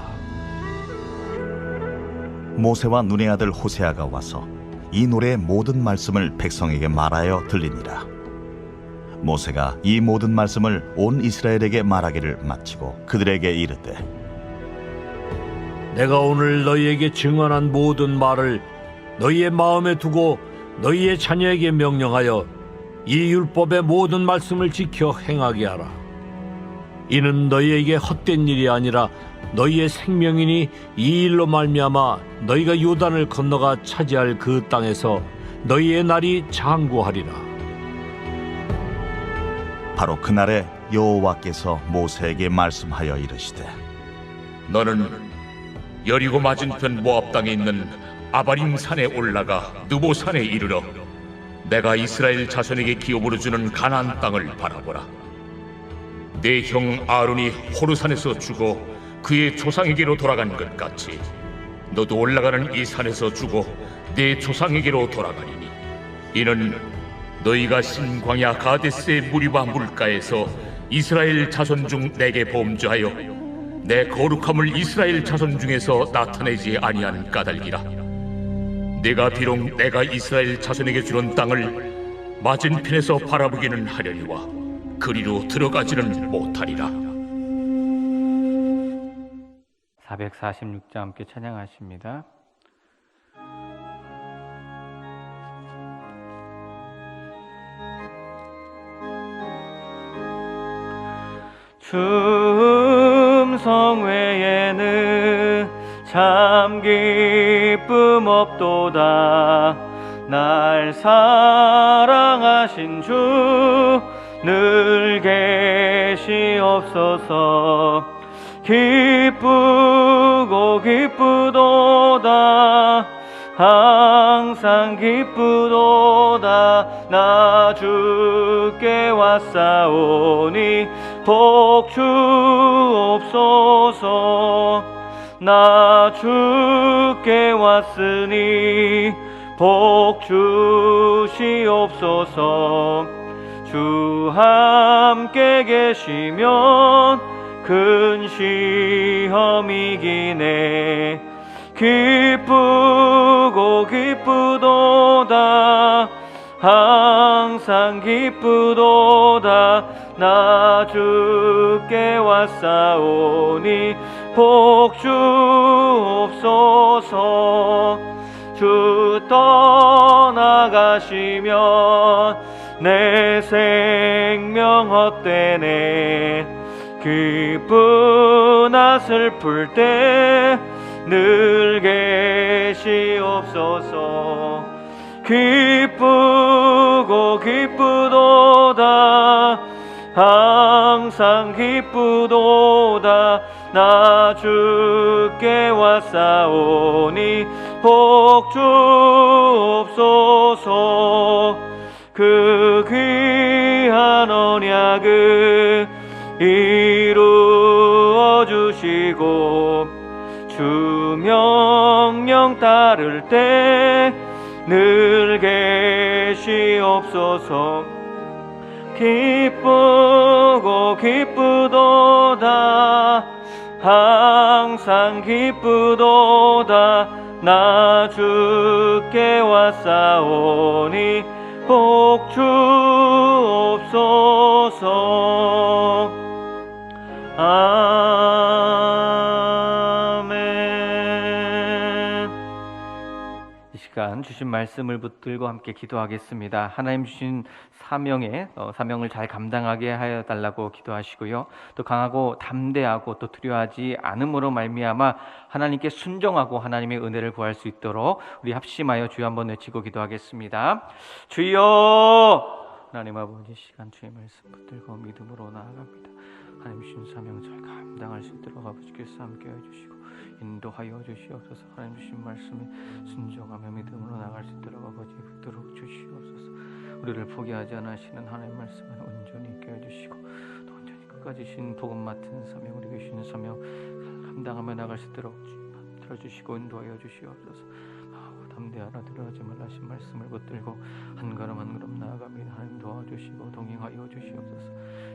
모세와 눈의 아들 호세아가 와서 이 노래의 모든 말씀을 백성에게 말하여 들리니라. 모세가 이 모든 말씀을 온 이스라엘에게 말하기를 마치고 그들에게 이르되,
내가 오늘 너희에게 증언한 모든 말을 너희의 마음에 두고 너희의 자녀에게 명령하여 이 율법의 모든 말씀을 지켜 행하게 하라. 이는 너희에게 헛된 일이 아니라 너희의 생명이니 이 일로 말미암아 너희가 요단을 건너가 차지할 그 땅에서 너희의 날이 장구하리라.
바로 그날에 여호와께서 모세에게 말씀하여 이르시되,
너는 여리고 맞은편 모압 땅에 있는 아바림 산에 올라가 느보 산에 이르러 내가 이스라엘 자손에게 기업으로 주는 가나안 땅을 바라보라. 내 형 아론이 호르산에서 죽어 그의 조상에게로 돌아간 것 같이 너도 올라가는 이 산에서 죽어 내 조상에게로 돌아가리니, 이는 너희가 신광야 가데스의 무리바 물가에서 이스라엘 자손 중 내게 범죄하여 내 거룩함을 이스라엘 자손 중에서 나타내지 아니한 까닭이라. 내가 비록 내가 이스라엘 자손에게 주는 땅을 맞은편에서 바라보기는 하려니와 그리로 들어가지는 못하리라.
446장 함께 찬양하십니다. 춤성 외에는 참 기쁨 없도다. 날 사랑하신 주 늘 계시옵소서. 기쁘고 기쁘도다. 항상 기쁘도다. 나 주께 왔사오니 복 주옵소서. 나 주께 왔으니 복 주시옵소서. 주 함께 계시면 큰 시험이기네. 기쁘고 기쁘도다. 항상 기쁘도다. 나 주께 왔사오니 복 주옵소서. 주 떠나가시면 내 생명 헛되네. 기쁘나 슬플 때 늘 계시옵소서. 기쁘고 기쁘도다. 항상 기쁘도다. 나 주께 왔사오니 복 주옵소서. 그 귀한 언약을 이루어 주시고 주 명령 따를 때 늘 계시옵소서. 기쁘고 기쁘도다. 항상 기쁘도다. 나 주께 왔사오니 복 주옵소서. 아멘. 이 시간 주신 말씀을 붙들고 함께 기도하겠습니다. 하나님 주신 사명을 잘 감당하게 하여 달라고 기도하시고요. 또 강하고 담대하고 또 두려워하지 않음으로 말미암아 하나님께 순종하고 하나님의 은혜를 구할 수 있도록 우리 합심하여 주여 한번 외치고 기도하겠습니다. 주여 하나님 아버지 시간 주의 말씀 붙들고 믿음으로 나아갑니다. 하나님 주신 사명 잘 감당할 수 있도록 아버지께서 함께해 주시고 인도하여 주시옵소서. 하나님 주신 말씀에 순종하며 믿음으로 나갈 수 있도록 아버지 붙들어 주시옵소서. 우리를 포기하지 않으시는 하나님 말씀은 온전히 있게 해주시고 또 온전히 끝까지 주신 복음 맡은 사명 우리에게 주시는 사명 감당하며 나갈 수 있도록 들어주시고 인도하여 주시옵소서. 담대하라 두려워하지 말라 하신 말씀을 붙들고 한 걸음 한 걸음 나아갑니다. 하나님 도와주시고 동행하여 주시옵소서.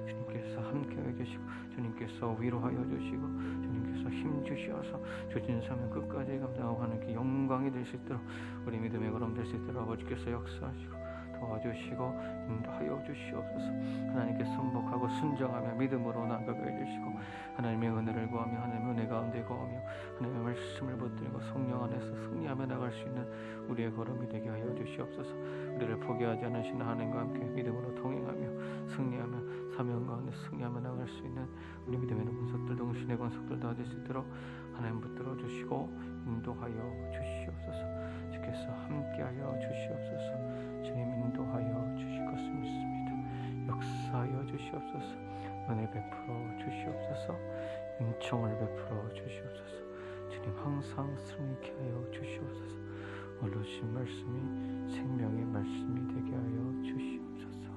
주님께서 함께해 주시고 주님께서 위로하여 주시고 주님께서 힘 주시어서 주신 사명 끝까지 감당하고 하나님께 영광이 될 수 있도록 우리 믿음의 걸음 될 수 있도록 아버지께서 역사하시고 도와주시고 인도하여 주시옵소서. 하나님께 순복하고 순종하며 믿음으로 나아가게 해주시고 하나님의 은혜를 구하며 하나님의 은혜 가운데 구하며 하나님의 말씀을 붙들고 성령 안에서 승리하며 나갈 수 있는 우리의 걸음이 되게 하여 주시옵소서. 우리를 포기하지 않으시는 하나님과 함께 믿음으로 동행하며 승리하며 사명 가운데 승리하며 나갈 수 있는 우리 믿음의 권속들 동신의 권속들 다 될 수 있도록 하나님 붙들어 주시고 인도하여 주시옵소서. 주께서 함께하여 주시옵소서. 주님 인도하여 주실 것을 믿습니다. 역사하여 주시옵소서. 은혜 베풀어 주시옵소서. 은총을 베풀어 주시옵소서. 주님 항상 승리케 하여 주시옵소서. 오늘 주신 말씀이 생명의 말씀이 되게 하여 주시옵소서.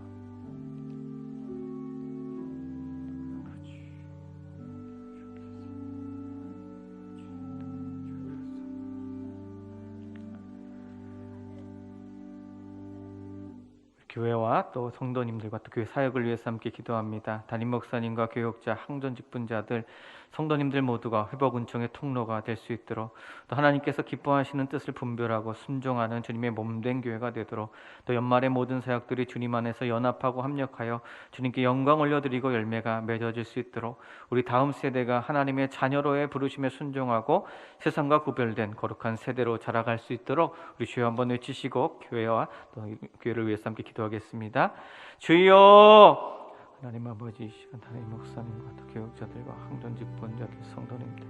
교회와 또 성도님들과 또 교회 사역을 위해서 함께 기도합니다. 담임 목사님과 교역자, 항전 직분자들, 성도님들 모두가 회복 은총의 통로가 될 수 있도록 또 하나님께서 기뻐하시는 뜻을 분별하고 순종하는 주님의 몸된 교회가 되도록 또 연말의 모든 사역들이 주님 안에서 연합하고 합력하여 주님께 영광 올려드리고 열매가 맺어질 수 있도록 우리 다음 세대가 하나님의 자녀로의 부르심에 순종하고 세상과 구별된 거룩한 세대로 자라갈 수 있도록 우리 주여 한번 외치시고 교회와 또 교회를 위해서 함께 기도하겠습니다. 주여! 하나님 아버지, 이 시간 담임 목사님과 또 교육자들과 항전 직분자들, 성도님들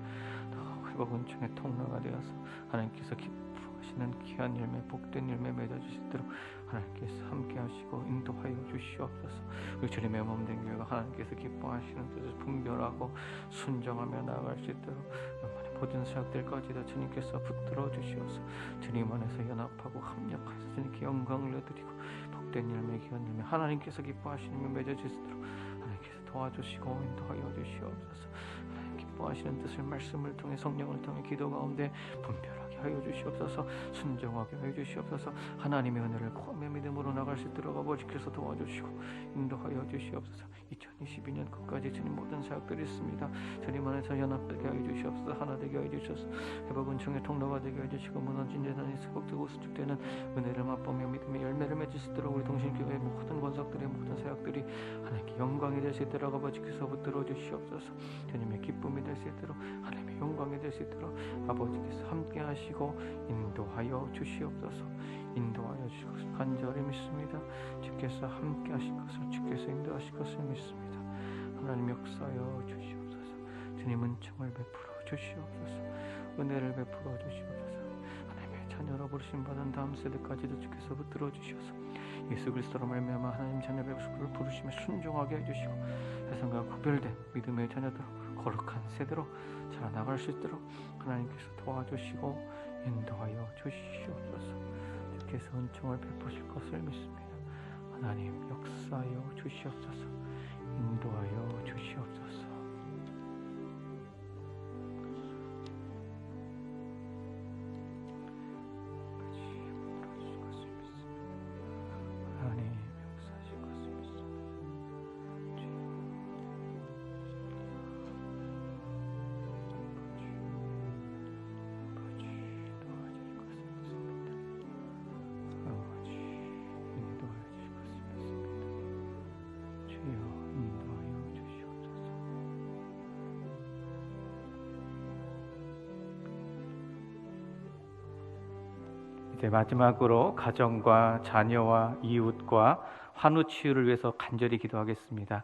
또 회복 은총의 통로가 되어서 하나님께서 기뻐하시는 귀한 열매, 복된 열매 맺어주실 수 있도록 하나님께서 함께하시고 인도하여 주시옵소서. 우리 주님의 몸된 교회가 하나님께서 기뻐하시는 뜻을 분별하고 순종하며 나아갈 수 있도록 모든 사역들까지도 주님께서 붙들어 주시옵소서. 주님 안에서 연합하고 합력하여서 주님께 영광을 올려드리고 복된 열매, 귀한 열매 하나님께서 기뻐하시는 일 맺어질 수 있도록 하나님께서 도와주시고 인도하여 주시옵소서. 하나님 기뻐하시는 뜻을 말씀을 통해 성령을 통해 기도 가운데 분별하게 하여 주시옵소서. 순종하게 하여 주시옵소서. 하나님의 은혜를 구하며 믿음으로 나갈 수 있도록 아버지께서 도와주시고 인도하여 주시옵소서. 2022년 끝까지 주님 모든 사역들이 있습니다. 주님 안에서 연합되게 하여 주시옵소서. 하나 되게 하여 주시옵소서. 회복 은총의 통로가 되게 하여 주시고 무너진 재단이 회복되고 수축되는 은혜를 맛보며 믿음의 열매를 맺을 수 있도록 우리 동신교회의 모든 권석들의 모든 사역들이 하나님께 영광이 될 수 있도록 아버지께서 붙들어 주시옵소서. 주님의 기쁨이 될 수 있도록 하나님의 영광이 될 수 있도록 아버지께서 함께 하시고 인도하여 주시옵소서. 인도하여 주실 것을 간절히 믿습니다. 주께서 함께 하실 것을, 주께서 인도하실 것을 믿습니다. 하나님 역사하여 주시옵소서. 주님 은총을 베풀어 주시옵소서. 은혜를 베풀어 주시옵소서. 하나님의 자녀로 부르심 받은 다음 세대까지도 주께서 붙들어 주셔서 예수 그리스도로 말미암아 하나님 자녀의 부르심에 순종하게 해주시고 세상과 구별된 믿음의 자녀들 거룩한 세대로 자라나갈 수 있도록 하나님께서 도와주시고 인도하여 주시옵소서. 주께서 은총을 베푸실 것을 믿습니다. 하나님 역사하여 주시옵소서. 인도하여 주시옵소서. 하나님 역사하실 것을 믿습니다. 이제 마지막으로 가정과 자녀와 이웃과 환우 치유를 위해서 간절히 기도하겠습니다.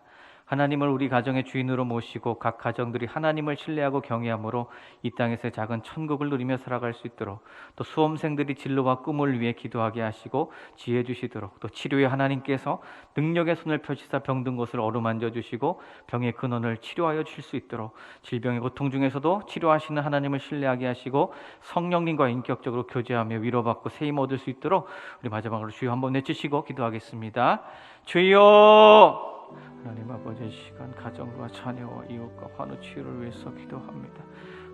하나님을 우리 가정의 주인으로 모시고 각 가정들이 하나님을 신뢰하고 경외함으로 이 땅에서의 작은 천국을 누리며 살아갈 수 있도록, 또 수험생들이 진로와 꿈을 위해 기도하게 하시고 지혜 주시도록, 또 치료의 하나님께서 능력의 손을 펴시사 병든 곳을 어루만져 주시고 병의 근원을 치료하여 주실 수 있도록, 질병의 고통 중에서도 치료하시는 하나님을 신뢰하게 하시고 성령님과 인격적으로 교제하며 위로받고 세임 얻을 수 있도록 우리 마지막으로 주여 한번 외치시고 기도하겠습니다. 주여! 하나님 아버지, 시간 가정과 자녀와 이웃과 환우 치유를 위해서 기도합니다.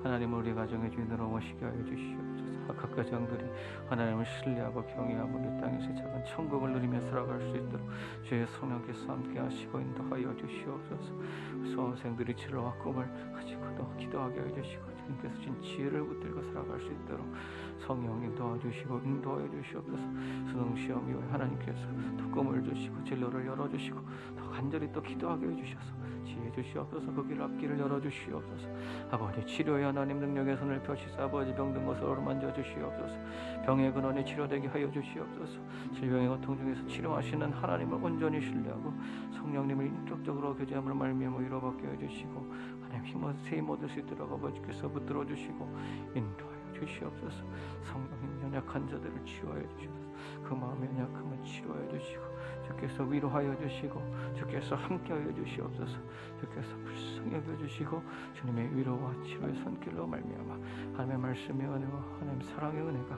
하나님을 우리 가정의 주인으로 모시게 하여 주시옵소서. 각 가정들이 하나님을 신뢰하고 경외하고 이 땅에서 작은 천국을 누리며 살아갈 수 있도록 주의 성령께서 함께 하시고 인도하여 주시옵소서. 수험생들이 진로와 꿈을 가지고도 기도하게 하여 주시고 주님께서 주신 지혜를 붙들고 살아갈 수 있도록 성령님 도와주시고 인도하여 주시옵소서. 수능시험 이후에 하나님께서 또 꿈을 주시고 진로를 열어주시고 더 간절히 또 기도하게 해주셔서 지혜 주시옵소서. 그 길 앞길을 열어주시옵소서. 아버지, 치료의 하나님 능력의 손을 펴시사 아버지 병든 것을 어루만져 주시옵소서. 병의 근원이 치료되게 하여 주시옵소서. 질병의 고통 중에서 치료하시는 하나님을 온전히 신뢰하고 성령님을 인격적으로 교제함을 말미암아 위로받게 해주시고 하나님 힘을 세임 얻을 수 있도록 아버지께서 붙들어 주시고 인도하여 주시옵소서. 성령님 연약한 자들을 치유하여 주시옵소서. 그 마음의 연약함을 치료하여 주시고 주께서 위로하여 주시고 주께서 함께하여 주시옵소서. 주께서 불쌍히 여겨주시고 주님의 위로와 치료의 손길로 말미암아 하나님의 말씀의 은혜와 하나님 사랑의 은혜가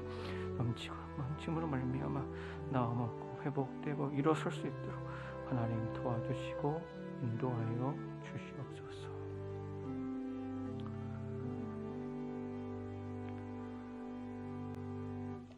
넘치고 넘침으로 말미암아 나아먹고 회복되고 일어설 수 있도록 하나님 도와주시고 인도하여 주시옵소서.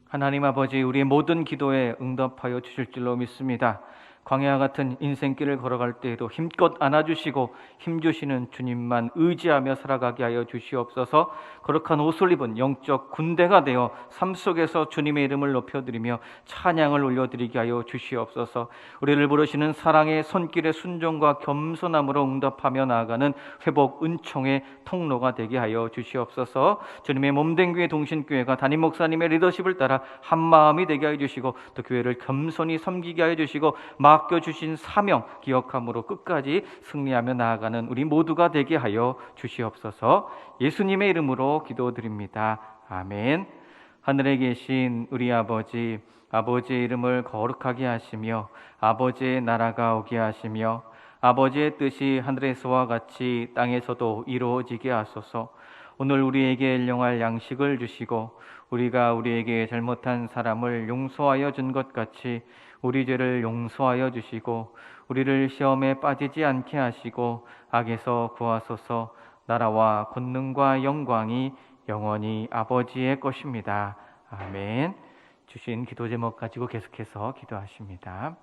하나님 아버지, 우리의 모든 기도에 응답하여 주실 줄로 믿습니다. 광야와 같은 인생길을 걸어갈 때에도 힘껏 안아주시고 힘주시는 주님만 의지하며 살아가게 하여 주시옵소서. 거룩한 옷을 입은 영적 군대가 되어 삶 속에서 주님의 이름을 높여드리며 찬양을 올려드리게 하여 주시옵소서. 우리를 부르시는 사랑의 손길의 순종과 겸손함으로 응답하며 나아가는 회복 은총의 통로가 되게 하여 주시옵소서. 주님의 몸된 교회 동신교회가 담임 목사님의 리더십을 따라 한 마음이 되게 하여 주시고 또 교회를 겸손히 섬기게 하여 주시고 맡겨주신 사명 기억함으로 끝까지 승리하며 나아가는 우리 모두가 되게 하여 주시옵소서. 예수님의 이름으로 기도드립니다. 아멘. 하늘에 계신 우리 아버지, 아버지의 이름을 거룩하게 하시며 아버지의 나라가 오게 하시며 아버지의 뜻이 하늘에서와 같이 땅에서도 이루어지게 하소서. 오늘 우리에게 일용할 양식을 주시고 우리가 우리에게 잘못한 사람을 용서하여 준 것 같이 우리 죄를 용서하여 주시고 우리를 시험에 빠지지 않게 하시고 악에서 구하소서. 나라와 권능과 영광이 영원히 아버지의 것입니다. 아멘. 주신 기도 제목 가지고 계속해서 기도하십니다.